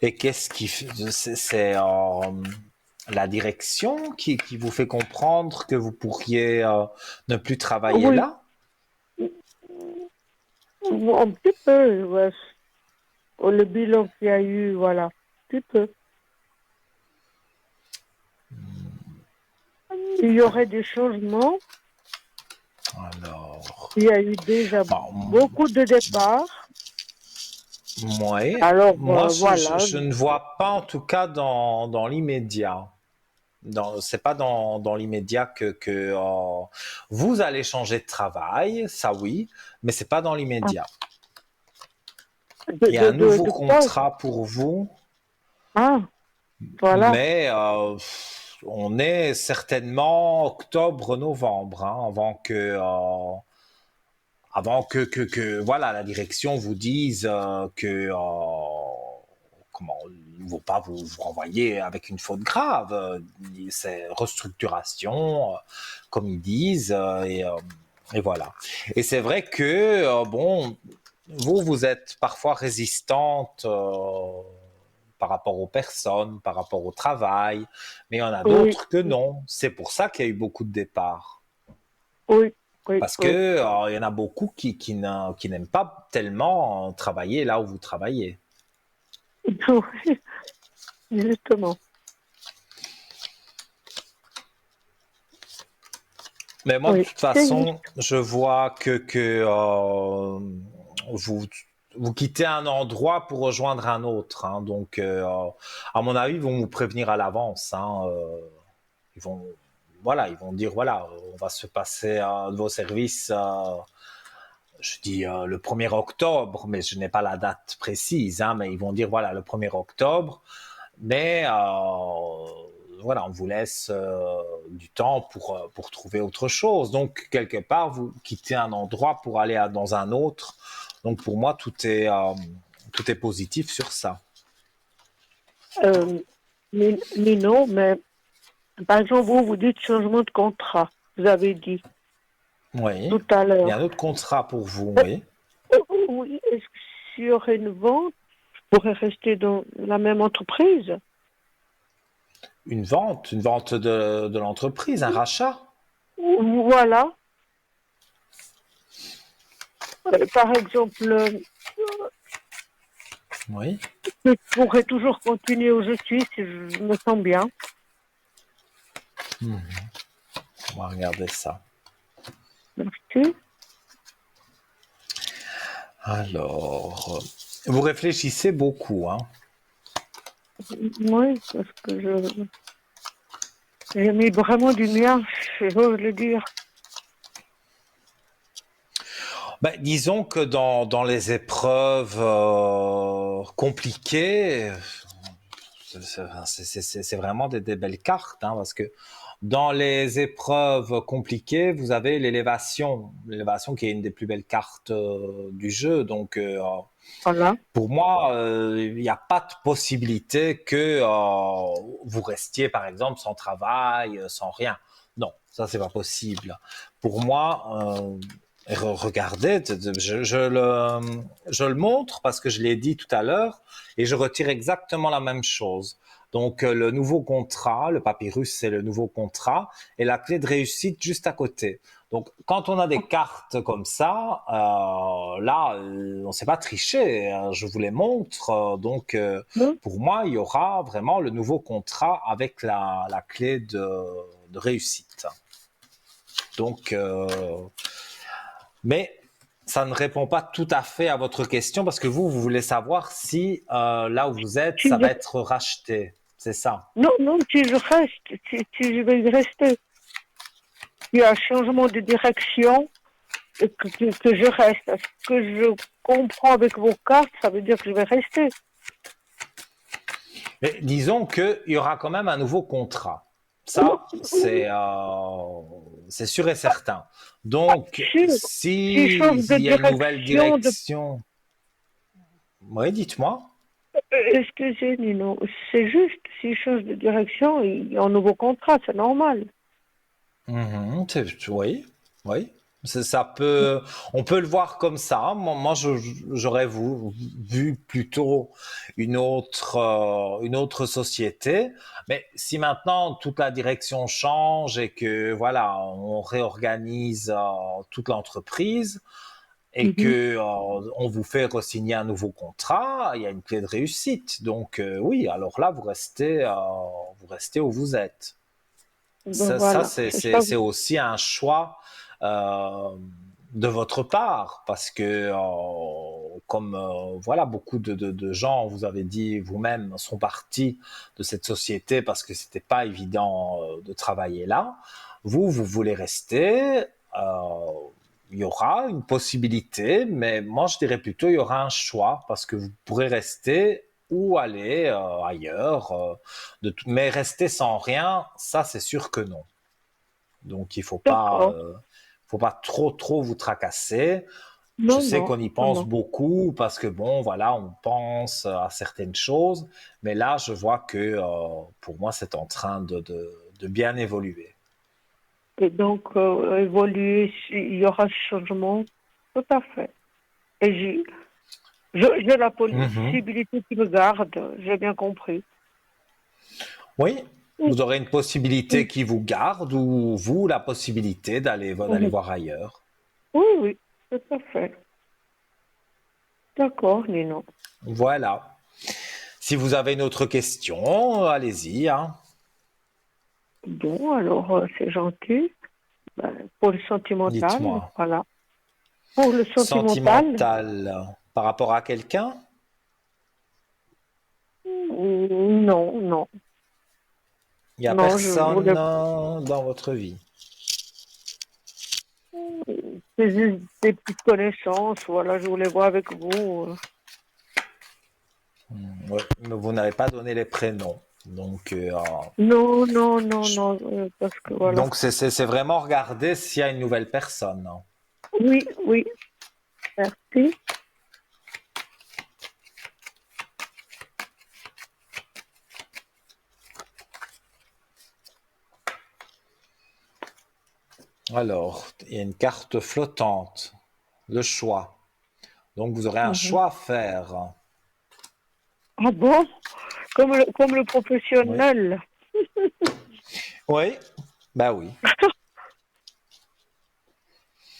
Et qu'est-ce qui c'est la direction qui vous fait comprendre que vous pourriez ne plus travailler Oui, là? un petit peu, ouais. Le bilan qu'il y a eu, voilà, un petit peu. Il y aurait des changements. Alors, Il y a eu déjà beaucoup de départs. ouais. Alors, Moi, voilà. je ne vois pas en tout cas dans l'immédiat. C'est pas dans l'immédiat que vous allez changer de travail, ça oui, mais c'est pas dans l'immédiat. Il y a un nouveau contrat pour vous. Ah, voilà. Mais on est certainement octobre-novembre, hein, avant que voilà, la direction vous dise que comment, ils ne vont pas vous renvoyer avec une faute grave. C'est restructuration, comme ils disent, et voilà. Et c'est vrai que, bon, vous êtes parfois résistante par rapport aux personnes, par rapport au travail, mais il y en a Oui, d'autres que non. C'est pour ça qu'il y a eu beaucoup de départs. oui, oui, Parce que oui. il y en a beaucoup qui n'aiment pas tellement travailler là où vous travaillez. Oui, justement. Mais moi, de Oui, toute c'est juste. façon, je vois que vous, vous quittez un endroit pour rejoindre un autre, hein. Donc, à mon avis, ils vont vous prévenir à l'avance, hein. Ils vont, voilà, ils vont dire, voilà, on va se passer de vos services, je dis le 1er octobre, mais je n'ai pas la date précise, hein, mais ils vont dire, voilà, le 1er octobre, mais voilà, on vous laisse du temps pour trouver autre chose. Donc, quelque part, vous quittez un endroit pour aller dans un autre. Donc, pour moi, tout est positif sur ça. Euh, mais non, mais par exemple, vous dites changement de contrat. Vous avez dit Oui. tout à Il y a un l'heure. autre contrat pour vous, Euh, oui. Oui, est-ce que s'il y aurait une vente, je pourrais rester dans la même entreprise? Une vente de l'entreprise, un rachat. Voilà. Par exemple, Oui. je pourrais toujours continuer où je suis si je me sens bien. On va regarder ça. Merci. Alors, vous réfléchissez beaucoup, hein. Oui, parce que j'ai mis vraiment du mien, j'ose le dire. Ben, disons que dans les épreuves compliquées, c'est vraiment des belles cartes, hein, parce que dans les épreuves compliquées, vous avez l'élévation qui est une des plus belles cartes du jeu. Donc, Voilà. pour moi, il n'y a pas de possibilité que vous restiez, par exemple, sans travail, sans rien. Non, ça, c'est pas possible. Pour moi, regardez, je le montre parce que je l'ai dit tout à l'heure et je retire exactement la même chose. Donc, le nouveau contrat, le papyrus, c'est le nouveau contrat et la clé de réussite juste à côté. Donc, quand on a des cartes comme ça, là, on ne sait pas tricher, hein. Je vous les montre. Non, Pour moi, il y aura vraiment le nouveau contrat avec la clé de réussite. Donc, mais ça ne répond pas tout à fait à votre question parce que vous voulez savoir si là où vous êtes, si ça je, va être racheté. C'est ça. non, non, si je reste, si je vais y rester. Il y a un changement de direction et que je reste. Ce que je comprends avec vos cartes, ça veut dire que je vais rester. Mais disons qu'il y aura quand même un nouveau contrat. Oui, Ça, oui, c'est sûr et certain. Donc, sûr. Si je change s'il de y a une nouvelle direction, direction, oui, dites-moi. excusez, Nino, c'est juste, si je change de direction, il y a un nouveau contrat, c'est normal. Mhm, oui, oui. Ça peut, on peut le voir comme ça. Moi, j'aurais vu plutôt une autre société. Mais si maintenant toute la direction change et que voilà, on réorganise toute l'entreprise et Mhm. que on vous fait re-signer un nouveau contrat, il y a une clé de réussite. Donc oui, alors là, vous restez où vous êtes. Donc voilà, c'est ça. C'est aussi un choix euh, de votre part, parce que comme voilà, beaucoup de gens, vous avez dit vous-même, sont partis de cette société parce que c'était pas évident de travailler là. Vous voulez rester. Il y aura une possibilité, mais moi je dirais plutôt il y aura un choix parce que vous pourrez rester ou aller ailleurs. Mais rester sans rien, ça c'est sûr que non. Donc D'accord. faut pas trop vous tracasser. Je Non, sais non, qu'on y non, pense non. beaucoup parce que bon, voilà, on pense à certaines choses, mais là, je vois que pour moi, c'est en train de bien évoluer. Et donc, évoluer, il y aura changement, tout à fait. Et j'ai la Mhm. possibilité qu'il me garde, j'ai bien compris. Oui, Oui, vous aurez une possibilité oui, qui vous garde ou vous la possibilité d'aller oui, voir ailleurs. oui, oui, tout à fait. D'accord, Nino. Voilà. Si vous avez une autre question, allez-y, hein. Bon, alors, c'est gentil. Ben, pour le sentimental, Dites-moi. voilà. Pour le sentimental, Sentimental par rapport à quelqu'un? non, non, Il n'y a non, je personne voulais, dans votre vie. c'est juste des petites connaissances, voilà, je voulais voir avec vous. Oui, mais vous n'avez pas donné les prénoms. Non, non, non, Je- non, parce que voilà. donc c'est vraiment regarder s'il y a une nouvelle personne, hein. Oui, oui, merci. Alors, il y a une carte flottante, le choix. Donc vous aurez un Mhm. choix à faire. Ah bon? Comme le Oui. professionnel. Oui, bah oui.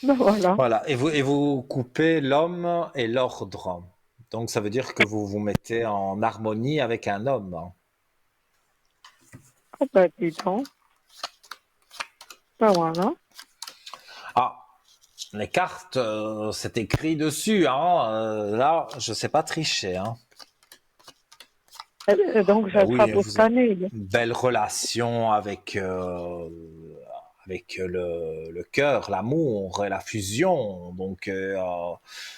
Ben voilà. Voilà. Et vous coupez l'homme et l'ordre. Donc ça veut dire que vous vous mettez en harmonie avec un homme, hein. Ah ben dis donc. Ben voilà. Ah, les cartes, c'est écrit dessus, hein. Là, je sais pas tricher, hein. Et donc Ben ça sera oui, pour cette vous avez année. une belle relation avec le cœur, l'amour et la fusion. Oh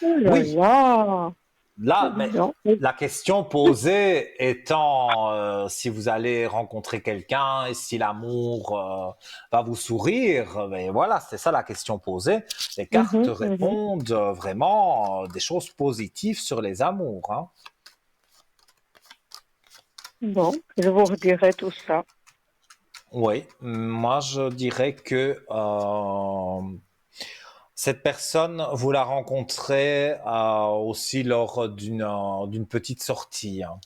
là Oui, là. Ben là, dis mais donc. la question posée étant si vous allez rencontrer quelqu'un et si l'amour va vous sourire, mais voilà, c'est ça la question posée. Les cartes Mhm, mhm. répondent vraiment des choses positives sur les amours, hein. Bon, je vous redirai tout ça. Oui, moi je dirais que cette personne, vous la rencontrez aussi lors d'une petite sortie, hein.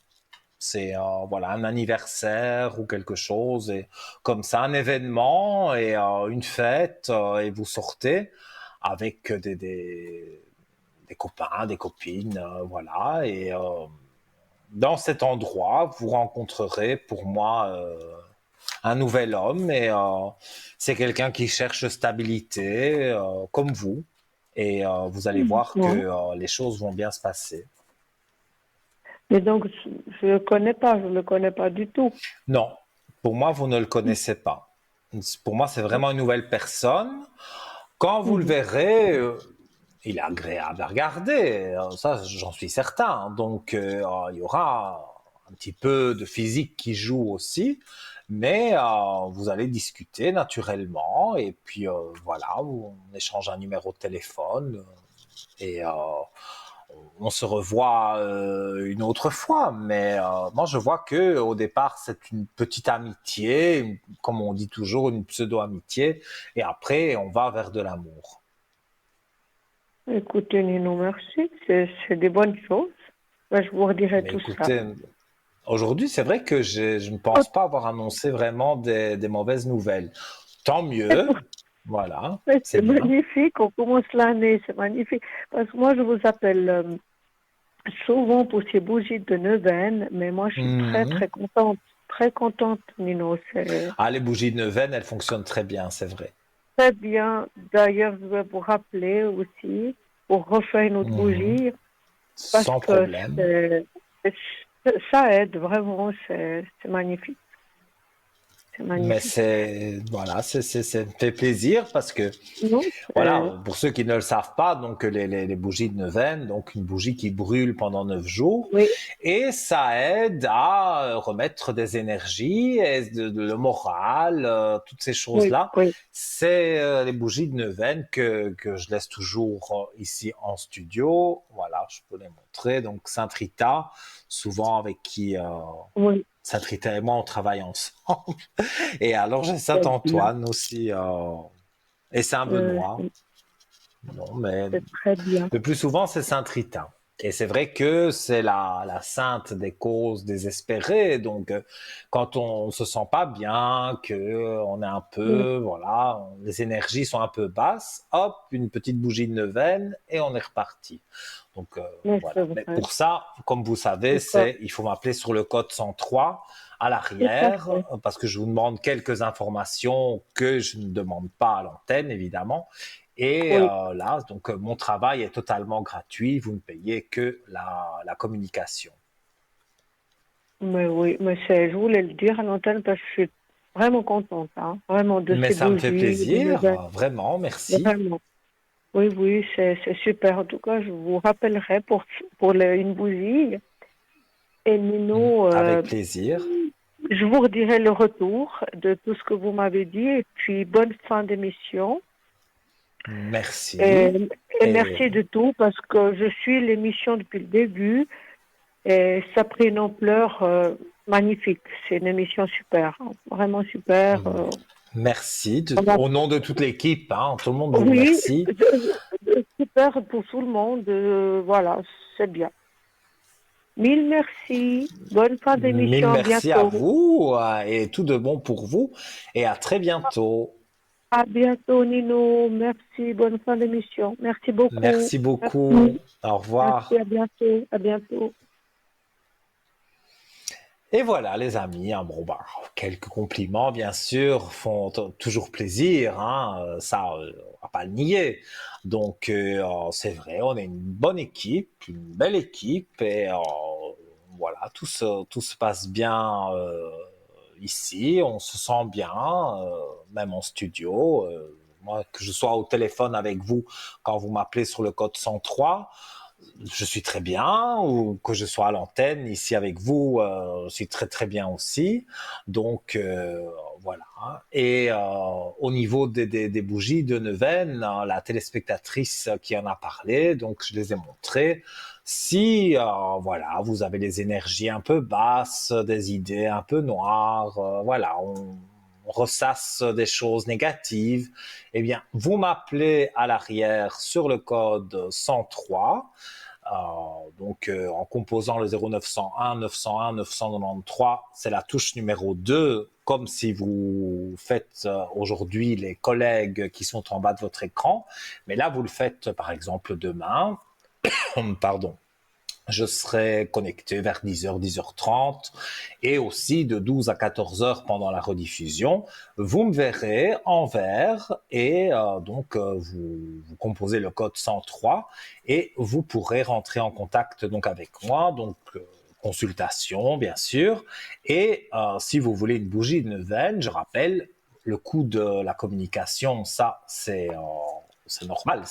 C'est voilà un anniversaire ou quelque chose et comme ça un événement et une fête et vous sortez avec des copains, des copines, voilà et dans cet endroit vous rencontrerez pour moi un nouvel homme et c'est quelqu'un qui cherche stabilité comme vous et vous allez voir que Bon. les choses vont bien se passer. Mais donc, je ne le connais pas, je ne le connais pas du tout. Non, pour moi, vous ne le connaissez pas. Pour moi, c'est vraiment une nouvelle personne. Quand vous le Mhm. verrez, il est agréable à regarder, ça j'en suis certain. Il y aura un petit peu de physique qui joue aussi, mais vous allez discuter naturellement et puis voilà, on échange un numéro de téléphone et on se revoit une autre fois. Mais moi, je vois que au départ, c'est une petite amitié, comme on dit toujours, une pseudo-amitié, et après, on va vers de l'amour. Écoutez, Nino, merci. C'est des bonnes choses. Ben, je vous redirai Mais tout ça. écoutez, aujourd'hui, c'est vrai que je ne Oh, pense pas avoir annoncé vraiment des mauvaises nouvelles. Tant mieux, voilà, c'est c'est bien. magnifique, on commence l'année, c'est magnifique. Parce que moi, je vous appelle souvent pour ces bougies de neuvaine, mais moi, je suis Mhm. très contente, Nino. C'est Ah, les bougies de Neuvaine, elles fonctionnent très bien, c'est vrai. très bien. D'ailleurs, je vais vous rappeler aussi pour refaire une autre Mhm. bougie, parce Sans que problème. ça aide vraiment, c'est magnifique. C'est Mais magnifique. c'est voilà, ça me fait plaisir parce que Non, voilà, pour ceux qui ne le savent pas, donc les bougies de neuvaine, donc une bougie qui brûle pendant 9 jours, oui, et ça aide à remettre des énergies, et le moral, toutes ces oui, choses-là. oui. C'est les bougies de neuvaine que je laisse toujours ici en studio. Voilà, je peux les montrer. Donc Sainte Rita, souvent avec qui Oui, Sainte Rita et moi on travaille ensemble. Et alors j'ai Saint c'est bien. Antoine aussi, et Saint Euh, Benoît. Non, mais C'est très bien. le plus souvent, c'est Sainte Rita. Et c'est vrai que c'est la sainte des causes désespérées. Donc, quand on se sent pas bien, que on est un Oui, peu, voilà, les énergies sont un peu basses, hop, une petite bougie de neuvaine et on est reparti. Donc, mais c'est voilà. Mais vrai. pour ça, comme vous savez, D'accord. il faut m'appeler sur le code 103 à Tout à l'arrière, fait. parce que je vous demande quelques informations que je ne demande pas à l'antenne, évidemment. Et Oui. là, donc, mon travail est totalement gratuit. Vous ne payez que la communication. Mais oui, mais je voulais le dire à l'antenne parce que je suis vraiment contente, hein, vraiment de Mais ces ça me fait bougies, plaisir, vraiment, merci. vraiment. Oui, oui, c'est super. En tout cas, je vous rappellerai pour une bougie. Et Nino, Avec plaisir. je vous redirai le retour de tout ce que vous m'avez dit. Et puis, bonne fin d'émission. Merci. Et, et Et merci de tout parce que je suis l'émission depuis le début. Et ça a pris une ampleur magnifique. C'est une émission super, hein, vraiment super. merci Vraiment. au nom de toute l'équipe, hein, tout le monde vous Oui, remercie. super pour tout le monde. Voilà, c'est bien. Mille merci. Bonne fin Mille d'émission. À merci à bientôt. vous et tout de bon pour vous et à très bientôt. À bientôt, Nino. Merci. Bonne fin d'émission. Merci beaucoup. Merci beaucoup. Merci. Au Merci. revoir. À bientôt. À bientôt. Et voilà, les amis, hein, bon, bah, quelques compliments, bien sûr, font toujours plaisir, hein, ça, on va pas le nier. Donc, c'est vrai, on est une bonne équipe, une belle équipe, et voilà, tout se passe bien ici, on se sent bien, même en studio. Moi, que je sois au téléphone avec vous quand vous m'appelez sur le code 103, je suis très bien, ou que je sois à l'antenne ici avec vous, je suis très très bien aussi. Donc voilà. Et au niveau des bougies de Neuvaine, la téléspectatrice qui en a parlé, donc je les ai montrées. Si voilà, vous avez des énergies un peu basses, des idées un peu noires, voilà, on ressasse des choses négatives, eh bien, vous m'appelez à l'arrière sur le code 103. En composant le 0901 901 993, c'est la touche numéro 2, comme si vous faites aujourd'hui les collègues qui sont en bas de votre écran. Mais là, vous le faites par exemple demain. Pardon. Je serai connecté vers 10h, 10h30 et aussi de 12 à 14h pendant la rediffusion. Vous me verrez en vert et vous composez le code 103 et vous pourrez rentrer en contact donc avec moi. Donc, consultation, bien sûr. Et si vous voulez une bougie de neuvaine, je rappelle, le coût de la communication, ça, c'est normal,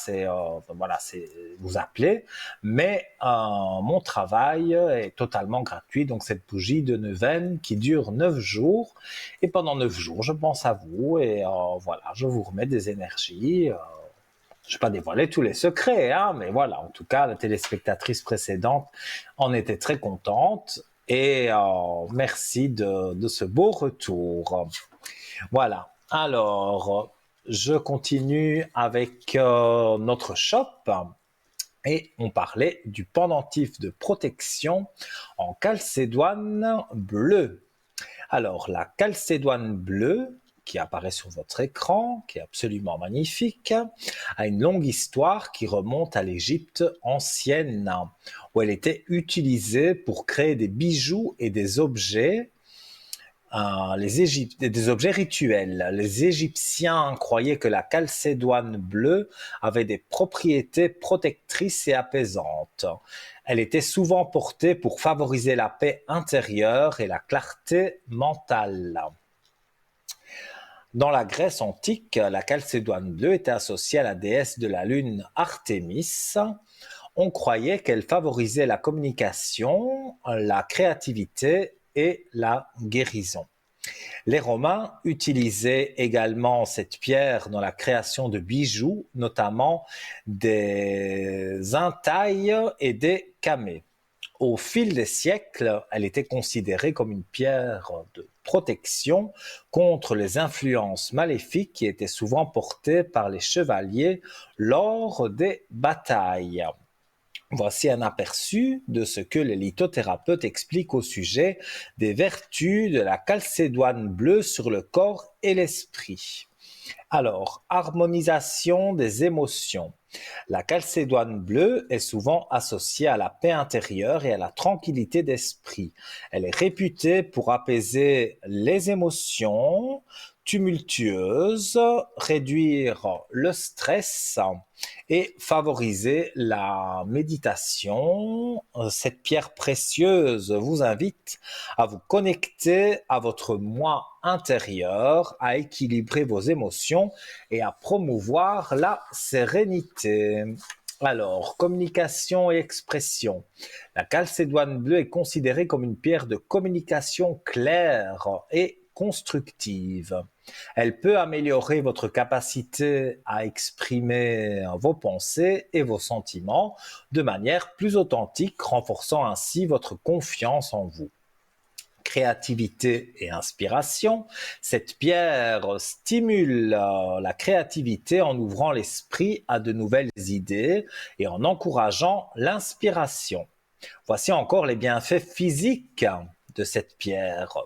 voilà, c'est vous appelez, mais mon travail est totalement gratuit. Donc cette bougie de neuvaine qui dure 9 jours, et pendant 9 jours, je pense à vous et voilà, je vous remets des énergies. Je ne vais pas dévoiler tous les secrets, hein, mais voilà, en tout cas, la téléspectatrice précédente en était très contente et merci de ce beau retour. Voilà. Alors, je continue avec notre shop et on parlait du pendentif de protection en calcédoine bleue. Alors, la calcédoine bleue, qui apparaît sur votre écran, qui est absolument magnifique, a une longue histoire qui remonte à l'Égypte ancienne, où elle était utilisée pour créer des bijoux et des objets des objets rituels. Les Égyptiens croyaient que la calcédoine bleue avait des propriétés protectrices et apaisantes. Elle était souvent portée pour favoriser la paix intérieure et la clarté mentale. Dans la Grèce antique, la calcédoine bleue était associée à la déesse de la lune Artémis. On croyait qu'elle favorisait la communication, la créativité et la guérison. Les Romains utilisaient également cette pierre dans la création de bijoux, notamment des intailles et des camées. Au fil des siècles, elle était considérée comme une pierre de protection contre les influences maléfiques qui étaient souvent portées par les chevaliers lors des batailles. Voici un aperçu de ce que les lithothérapeutes expliquent au sujet des vertus de la calcédoine bleue sur le corps et l'esprit. Alors, harmonisation des émotions. La calcédoine bleue est souvent associée à la paix intérieure et à la tranquillité d'esprit. Elle est réputée pour apaiser les émotions tumultueuses, réduire le stress et favoriser la méditation. Cette pierre précieuse vous invite à vous connecter à votre moi intérieur, à équilibrer vos émotions et à promouvoir la sérénité. Alors, communication et expression. La calcédoine bleue est considérée comme une pierre de communication claire et constructive. Elle peut améliorer votre capacité à exprimer vos pensées et vos sentiments de manière plus authentique, renforçant ainsi votre confiance en vous. Créativité et inspiration. Cette pierre stimule la créativité en ouvrant l'esprit à de nouvelles idées et en encourageant l'inspiration. Voici encore les bienfaits physiques de cette pierre.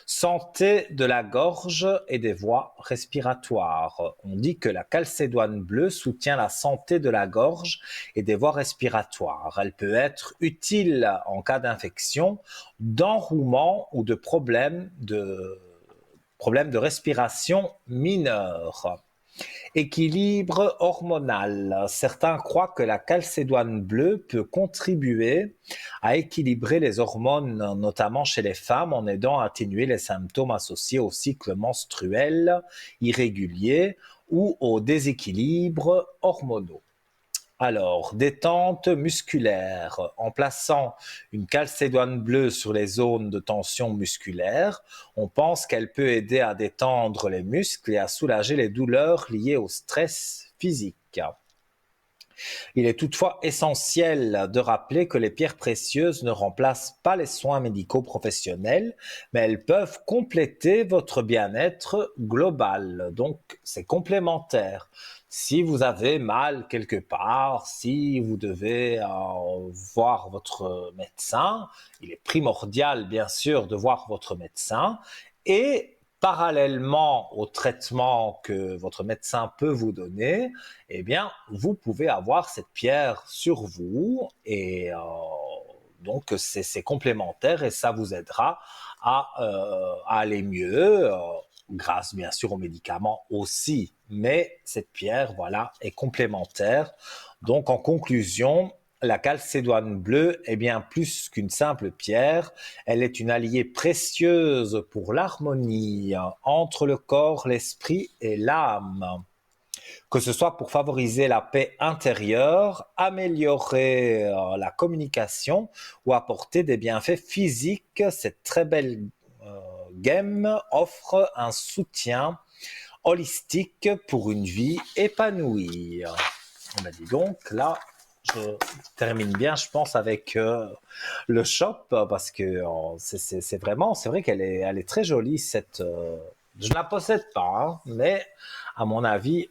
Santé de la gorge et des voies respiratoires. On dit que la calcédoine bleue soutient la santé de la gorge et des voies respiratoires. Elle peut être utile en cas d'infection, d'enrouement ou de problèmes de respiration mineurs. Équilibre hormonal. Certains croient que la calcédoine bleue peut contribuer à équilibrer les hormones, notamment chez les femmes, en aidant à atténuer les symptômes associés au cycle menstruel irrégulier ou aux déséquilibres hormonaux. Alors, détente musculaire. En plaçant une calcédoine bleue sur les zones de tension musculaire, on pense qu'elle peut aider à détendre les muscles et à soulager les douleurs liées au stress physique. Il est toutefois essentiel de rappeler que les pierres précieuses ne remplacent pas les soins médicaux professionnels, mais elles peuvent compléter votre bien-être global. Donc, c'est complémentaire. Si vous avez mal quelque part, si vous devez voir votre médecin, il est primordial bien sûr de voir votre médecin et parallèlement au traitement que votre médecin peut vous donner, eh bien, vous pouvez avoir cette pierre sur vous et donc c'est complémentaire et ça vous aidera à aller mieux, grâce bien sûr aux médicaments aussi. Mais cette pierre, voilà, est complémentaire. Donc en conclusion, la calcédoine bleue est bien plus qu'une simple pierre, elle est une alliée précieuse pour l'harmonie entre le corps, l'esprit et l'âme. Que ce soit pour favoriser la paix intérieure, améliorer la communication ou apporter des bienfaits physiques, cette très belle gamme offre un soutien holistique pour une vie épanouie. On m'a dit donc, là, je termine bien, je pense, avec le shop, parce que c'est vrai qu'elle est très jolie, cette... je ne la possède pas, hein, mais à mon avis,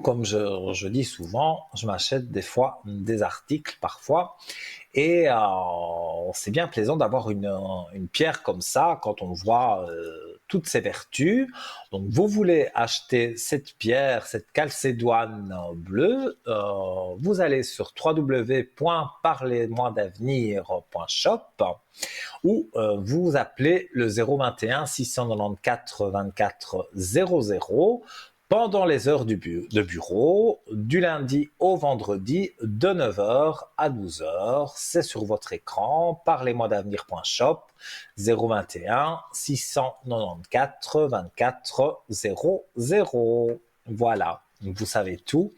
comme je dis souvent, je m'achète des fois des articles parfois et c'est bien plaisant d'avoir une pierre comme ça quand on voit toutes ses vertus. Donc vous voulez acheter cette pierre, cette calcédoine bleue, vous allez sur www.parlez-moi-d'avenir.shop ou vous appelez le 021 694 24 00 pendant les heures de bureau, du lundi au vendredi, de 9h à 12h. C'est sur votre écran, parlez-moi-d'avenir.shop, 021 694 24 00. Voilà, vous savez tout.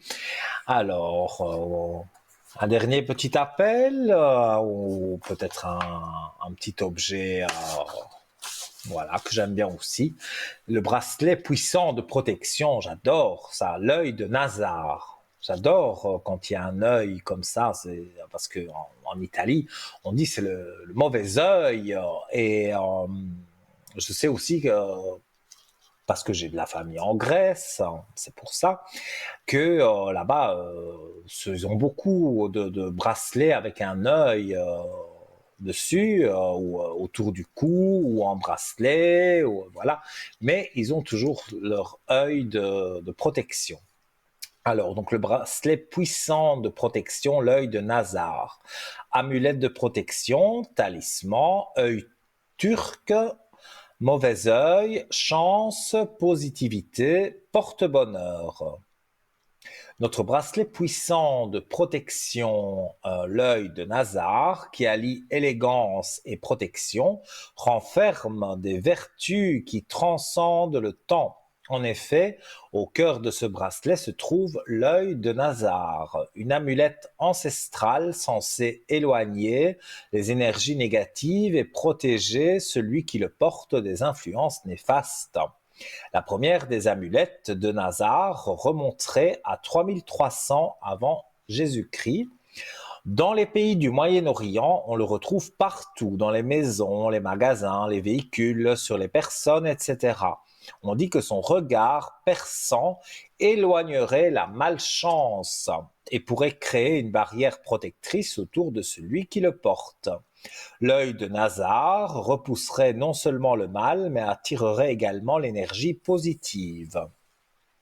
Alors, un dernier petit appel ou peut-être un petit objet... voilà, que j'aime bien aussi. Le bracelet puissant de protection, j'adore ça. L'œil de Nazar. J'adore quand il y a un œil comme ça, parce que en Italie, on dit c'est le mauvais œil et je sais aussi que, parce que j'ai de la famille en Grèce, hein, c'est pour ça, que là-bas, ils ont beaucoup de bracelets avec un œil dessus, ou autour du cou, ou en bracelet, ou, voilà. Mais ils ont toujours leur œil de protection. Alors, donc le bracelet puissant de protection, l'œil de Nazar. Amulette de protection, talisman, œil turc, mauvais œil, chance, positivité, porte-bonheur. Notre bracelet puissant de protection, l'œil de Nazar, qui allie élégance et protection, renferme des vertus qui transcendent le temps. En effet, au cœur de ce bracelet se trouve l'œil de Nazar, une amulette ancestrale censée éloigner les énergies négatives et protéger celui qui le porte des influences néfastes. La première des amulettes de Nazar remonterait à 3300 avant Jésus-Christ. Dans les pays du Moyen-Orient, on le retrouve partout, dans les maisons, les magasins, les véhicules, sur les personnes, etc. On dit que son regard perçant éloignerait la malchance et pourrait créer une barrière protectrice autour de celui qui le porte. L'œil de Nazar repousserait non seulement le mal, mais attirerait également l'énergie positive.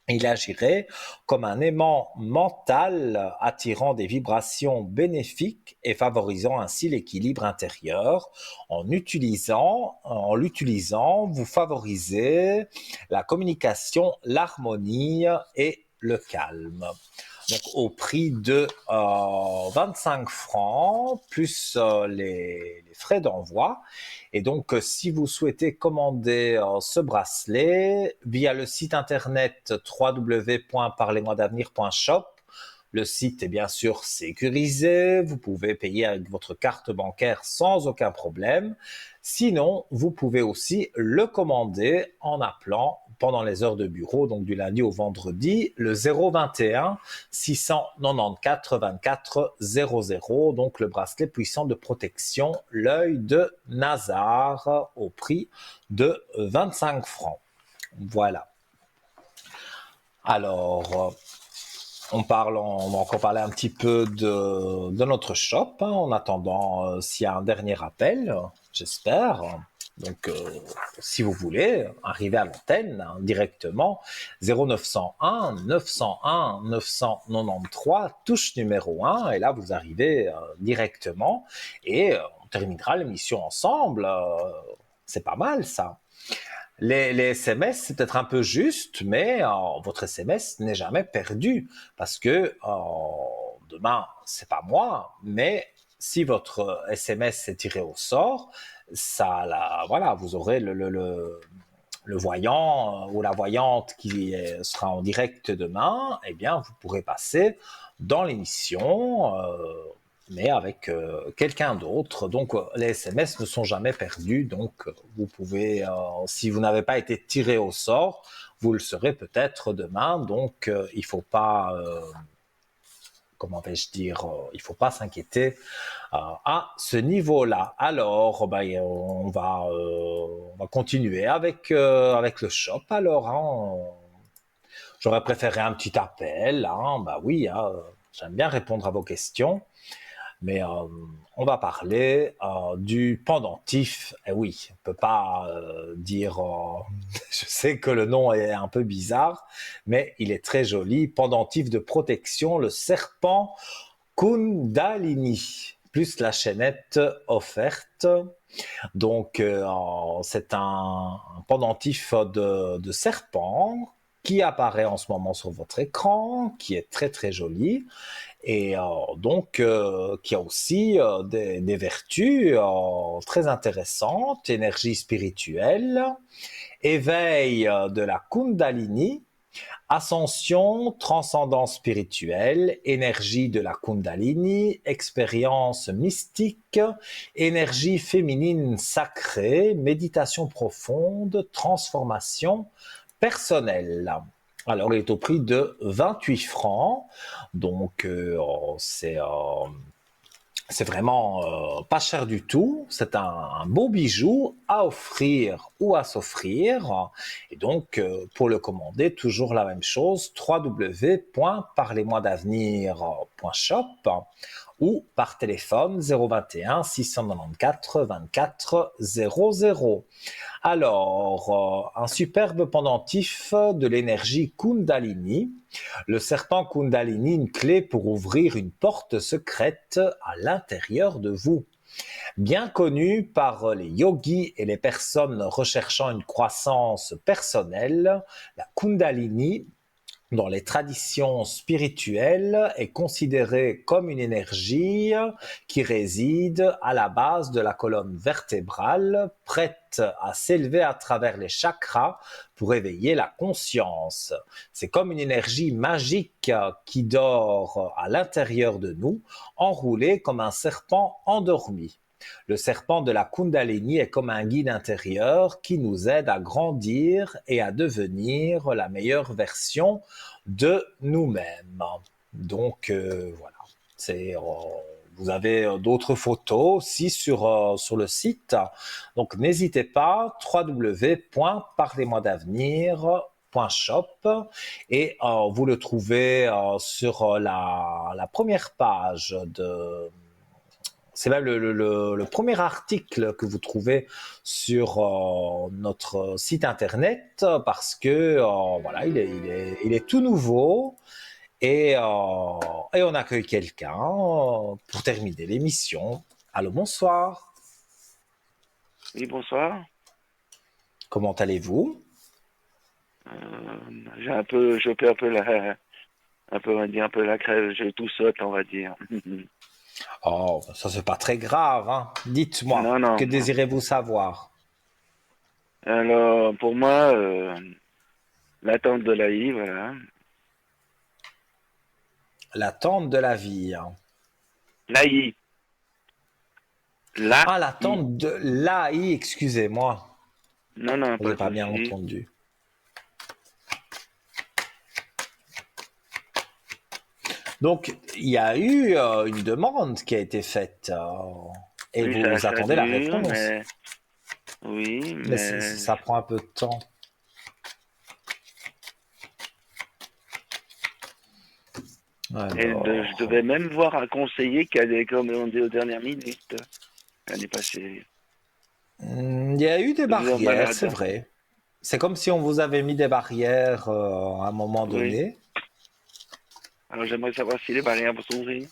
Il agirait comme un aimant mental attirant des vibrations bénéfiques et favorisant ainsi l'équilibre intérieur. En l'utilisant, vous favorisez la communication, l'harmonie et le calme. Donc au prix de 25 francs plus les frais d'envoi. Et donc si vous souhaitez commander ce bracelet via le site internet www.parlez-moi-d'avenir.shop, le site est bien sûr sécurisé, vous pouvez payer avec votre carte bancaire sans aucun problème. Sinon, vous pouvez aussi le commander en appelant pendant les heures de bureau, donc du lundi au vendredi, le 021 694 24 00, donc le bracelet puissant de protection, l'œil de Nazar, au prix de 25 francs. Voilà. Alors, on va encore parler un petit peu de notre shop, hein, en attendant s'il y a un dernier appel, j'espère. Donc, si vous voulez, arriver à l'antenne hein, directement, 0901 901 993, touche numéro 1, et là, vous arrivez directement, et on terminera l'émission ensemble. C'est pas mal, ça. Les SMS, c'est peut-être un peu juste, mais votre SMS n'est jamais perdu, parce que demain, c'est pas moi, mais si votre SMS est tiré au sort, voilà, vous aurez le voyant ou la voyante qui sera en direct demain, eh bien, vous pourrez passer dans l'émission, mais avec quelqu'un d'autre. Donc, les SMS ne sont jamais perdus. Donc, vous pouvez, si vous n'avez pas été tiré au sort, vous le serez peut-être demain. Donc, il ne faut pas... comment vais-je dire, il ne faut pas s'inquiéter à ce niveau-là. Alors, on va continuer avec le shop. Alors, hein, j'aurais préféré un petit appel. Hein, oui, hein, j'aime bien répondre à vos questions. Mais on va parler du pendentif. Et oui, on ne peut pas dire... je sais que le nom est un peu bizarre, mais il est très joli. Pendentif de protection, le serpent Kundalini, plus la chaînette offerte. Donc, c'est un pendentif de serpent qui apparaît en ce moment sur votre écran, qui est très très joli. Et donc qui a aussi des vertus très intéressantes, énergie spirituelle, éveil de la Kundalini, ascension, transcendance spirituelle, énergie de la Kundalini, expérience mystique, énergie féminine sacrée, méditation profonde, transformation personnelle. Alors, il est au prix de 28 francs. Donc, c'est C'est vraiment pas cher du tout. C'est un beau bijou à offrir ou à s'offrir. Et donc, pour le commander, toujours la même chose, www.parlez-moi-d'avenir.shop ou par téléphone 021 694 24 00. Alors, un superbe pendentif de l'énergie Kundalini. Le serpent Kundalini, une clé pour ouvrir une porte secrète à l'intérieur de vous. Bien connu par les yogis et les personnes recherchant une croissance personnelle, la Kundalini dans les traditions spirituelles est considérée comme une énergie qui réside à la base de la colonne vertébrale, prête à s'élever à travers les chakras pour éveiller la conscience. C'est comme une énergie magique qui dort à l'intérieur de nous, enroulée comme un serpent endormi. Le serpent de la Kundalini est comme un guide intérieur qui nous aide à grandir et à devenir la meilleure version de nous-mêmes. Donc voilà, vous avez d'autres photos aussi sur le site. Donc n'hésitez pas, www.parlez-moi-d'avenir.shop et vous le trouvez sur la première page de... C'est même le premier article que vous trouvez sur notre site internet parce que voilà, il est tout nouveau et on accueille quelqu'un pour terminer l'émission. Allô, bonsoir. Oui, bonsoir. Comment allez-vous? Je fais un peu on va dire un peu la crève, je tout saute, on va dire. Oh, ça c'est pas très grave, hein. Dites-moi, Non, non. que désirez-vous savoir? Alors, pour moi, l'attente de la vie, voilà. L'attente de la vie, hein. L'AI. Ah, l'attente de l'AI, excusez-moi. Non, non, Je n'ai pas pas de bien souci. entendu. Donc, il y a eu une demande qui a été faite et Oui, vous ça attendez la dure, réponse. oui, Mais mais ça prend un peu de temps. je devais même voir un conseiller qui allait commander aux dernières minutes l'année passée. Il y a eu des Toujours barrières, c'est malade. vrai. C'est comme si on vous avait mis des barrières à un moment Oui. donné. Alors j'aimerais savoir si les barrières vont s'ouvrir.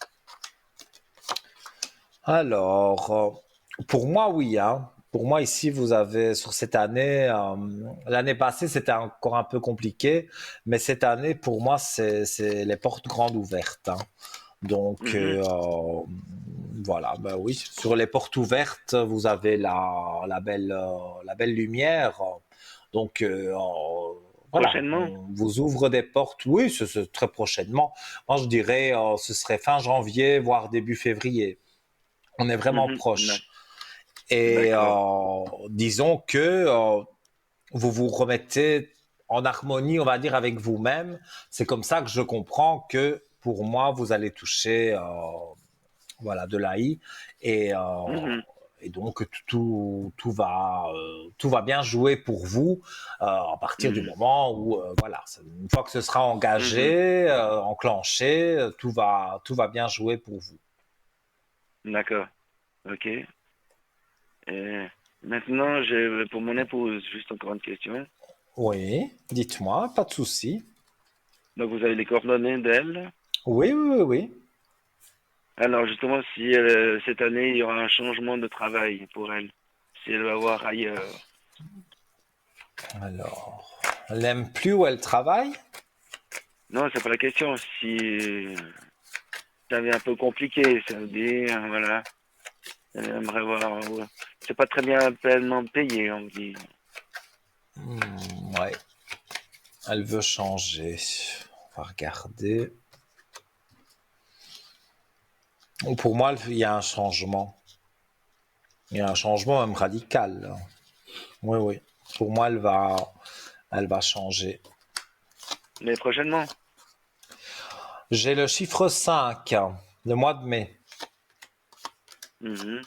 Alors, pour moi, oui, hein. Pour moi, ici, vous avez, sur cette année, l'année passée, c'était encore un peu compliqué, mais cette année, pour moi, c'est les portes grandes ouvertes, hein. Donc, voilà, ben oui, sur les portes ouvertes, vous avez la belle lumière. Donc, voilà, Prochainement. on vous ouvre des portes, oui, c'est très prochainement. Moi, je dirais, ce serait fin janvier, voire début février. On est vraiment proche. Et D'accord. disons que vous vous remettez en harmonie, on va dire, avec vous-même. C'est comme ça que je comprends que pour moi, vous allez toucher voilà, de l'AI Mhm, et donc tout va bien jouer pour vous à partir du mhm, moment où, voilà, une fois que ce sera mhm. engagé, enclenché, tout va bien jouer pour vous. D'accord. Ok. Et maintenant, j'ai pour mon épouse, juste encore une question. Oui, dites-moi, pas de souci. Donc, vous avez les coordonnées d'elle. Oui, oui, oui, oui. Alors, justement, si cette année, il y aura un changement de travail pour elle, si elle va voir ailleurs. Alors, elle n'aime plus où elle travaille? Non, c'est pas la question. Si ça devient un peu compliqué, ça veut dire, voilà, elle aimerait voir. C'est pas très bien pleinement payé, on dit. Ouais, elle veut changer. On va regarder. Pour moi, il y a un changement. Il y a un changement même radical. Oui, oui. Pour moi, elle va changer. Mais prochainement. J'ai le chiffre 5, le mois de mai. Mhm.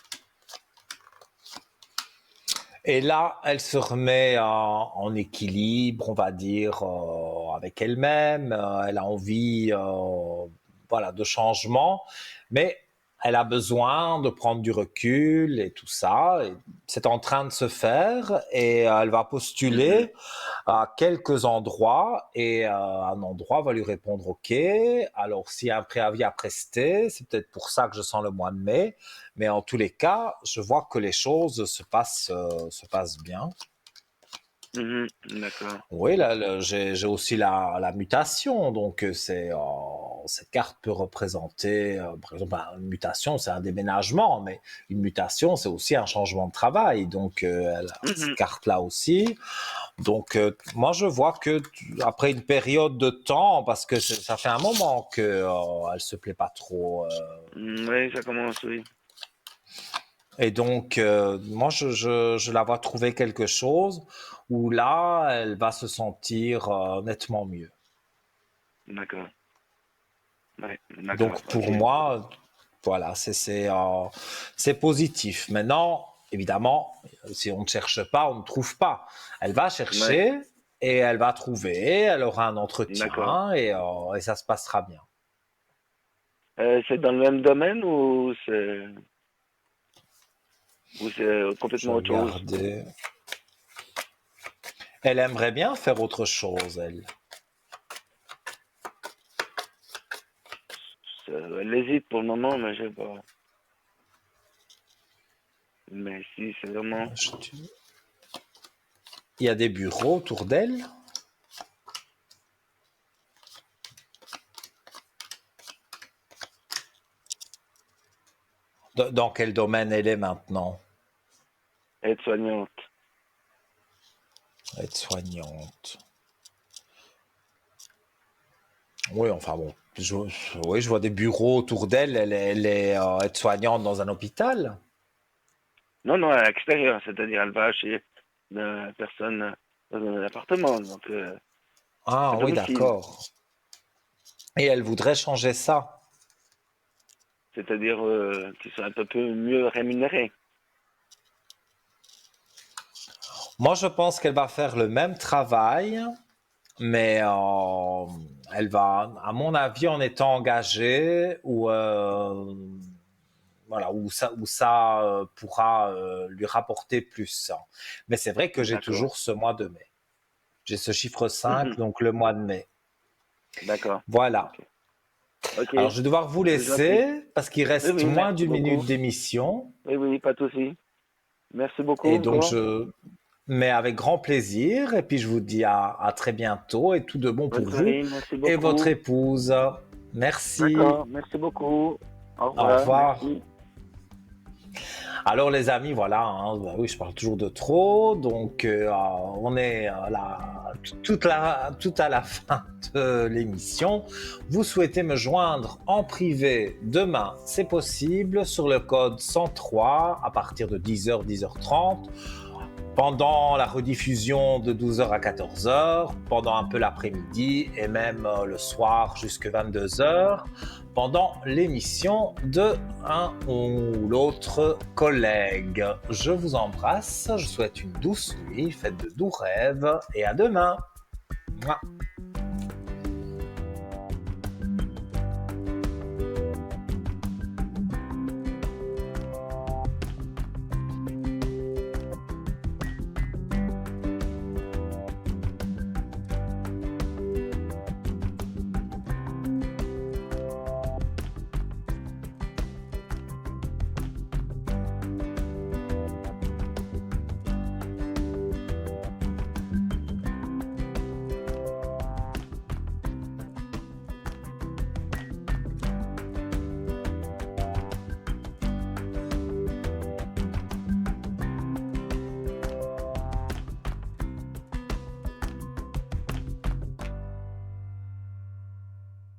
Et là, elle se remet en équilibre, on va dire, avec elle-même. Elle a envie, voilà, de changement, mais elle a besoin de prendre du recul et tout ça. Et c'est en train de se faire et elle va Mhm. postuler à quelques endroits et un endroit va lui répondre OK. Alors, s'il y a un préavis à prester, c'est peut-être pour ça que je sens le mois de mai. Mais en tous les cas, je vois que les choses se passent bien. Mhm. D'accord. Oui, là, j'ai aussi la mutation. Donc, cette carte peut représenter, par exemple, une mutation, c'est un déménagement, mais une mutation, c'est aussi un changement de travail. Donc, elle a cette Mhm. carte-là aussi. Donc, moi, je vois que après une période de temps, parce que ça fait un moment que elle se plaît pas trop, Oui, ça commence, oui. et donc moi, je la vois trouver quelque chose où là, elle va se sentir nettement mieux. D'accord. Ouais, d'accord, Donc, ok. pour moi, voilà, c'est positif. Maintenant, évidemment, si on ne cherche pas, on ne trouve pas. Elle va Ouais, chercher et elle va trouver. Elle aura un d'accord. entretien et ça se passera bien. C'est dans le même domaine ou c'est Je complètement vais autre chose? regarder. Elle aimerait bien faire autre chose, elle. Elle hésite pour le moment, mais je sais pas. Mais si c'est vraiment... Il y a des bureaux autour d'elle. Dans quel domaine elle est maintenant? Aide-soignante. Aide-soignante. Oui, enfin bon. Oui, je vois des bureaux autour d'elle. Elle est aide-soignante dans un hôpital. Non, non, à l'extérieur, c'est-à-dire elle va chez la personne dans un appartement, donc à Ah oui, domicile. d'accord. Et elle voudrait changer ça. C'est-à-dire qu'ils sont un peu mieux rémunérés. Moi, je pense qu'elle va faire le même travail, mais elle va, à mon avis, en étant engagée ou voilà, où ça pourra lui rapporter plus. Mais c'est vrai que j'ai D'accord. toujours ce mois de mai. J'ai ce chiffre 5, Mhm. donc le mois de mai. D'accord. Voilà. Ok. Ok, Alors, je vais devoir vous c'est gentil. laisser parce qu'il Oui, reste oui, moins merci d'une minute beaucoup. d'émission. Oui, oui, pas de souci. Merci beaucoup Et donc, encore. mais avec grand plaisir. Et puis, je vous dis à très bientôt et tout de bon pour Bonne vous soirée, merci et votre beaucoup. épouse. Merci. D'accord, merci beaucoup. Au Au revoir, revoir. merci. Alors les amis, voilà, hein, bah oui, je parle toujours de trop, donc on est là tout à la fin de l'émission. Vous souhaitez me joindre en privé demain, c'est possible, sur le code 103 à partir de 10h, 10h30, pendant la rediffusion de 12h à 14h, pendant un peu l'après-midi et même le soir jusqu'à 22h, pendant l'émission de un ou l'autre collègue. Je vous embrasse, je vous souhaite une douce nuit, faites de doux rêves et à demain. Mouah.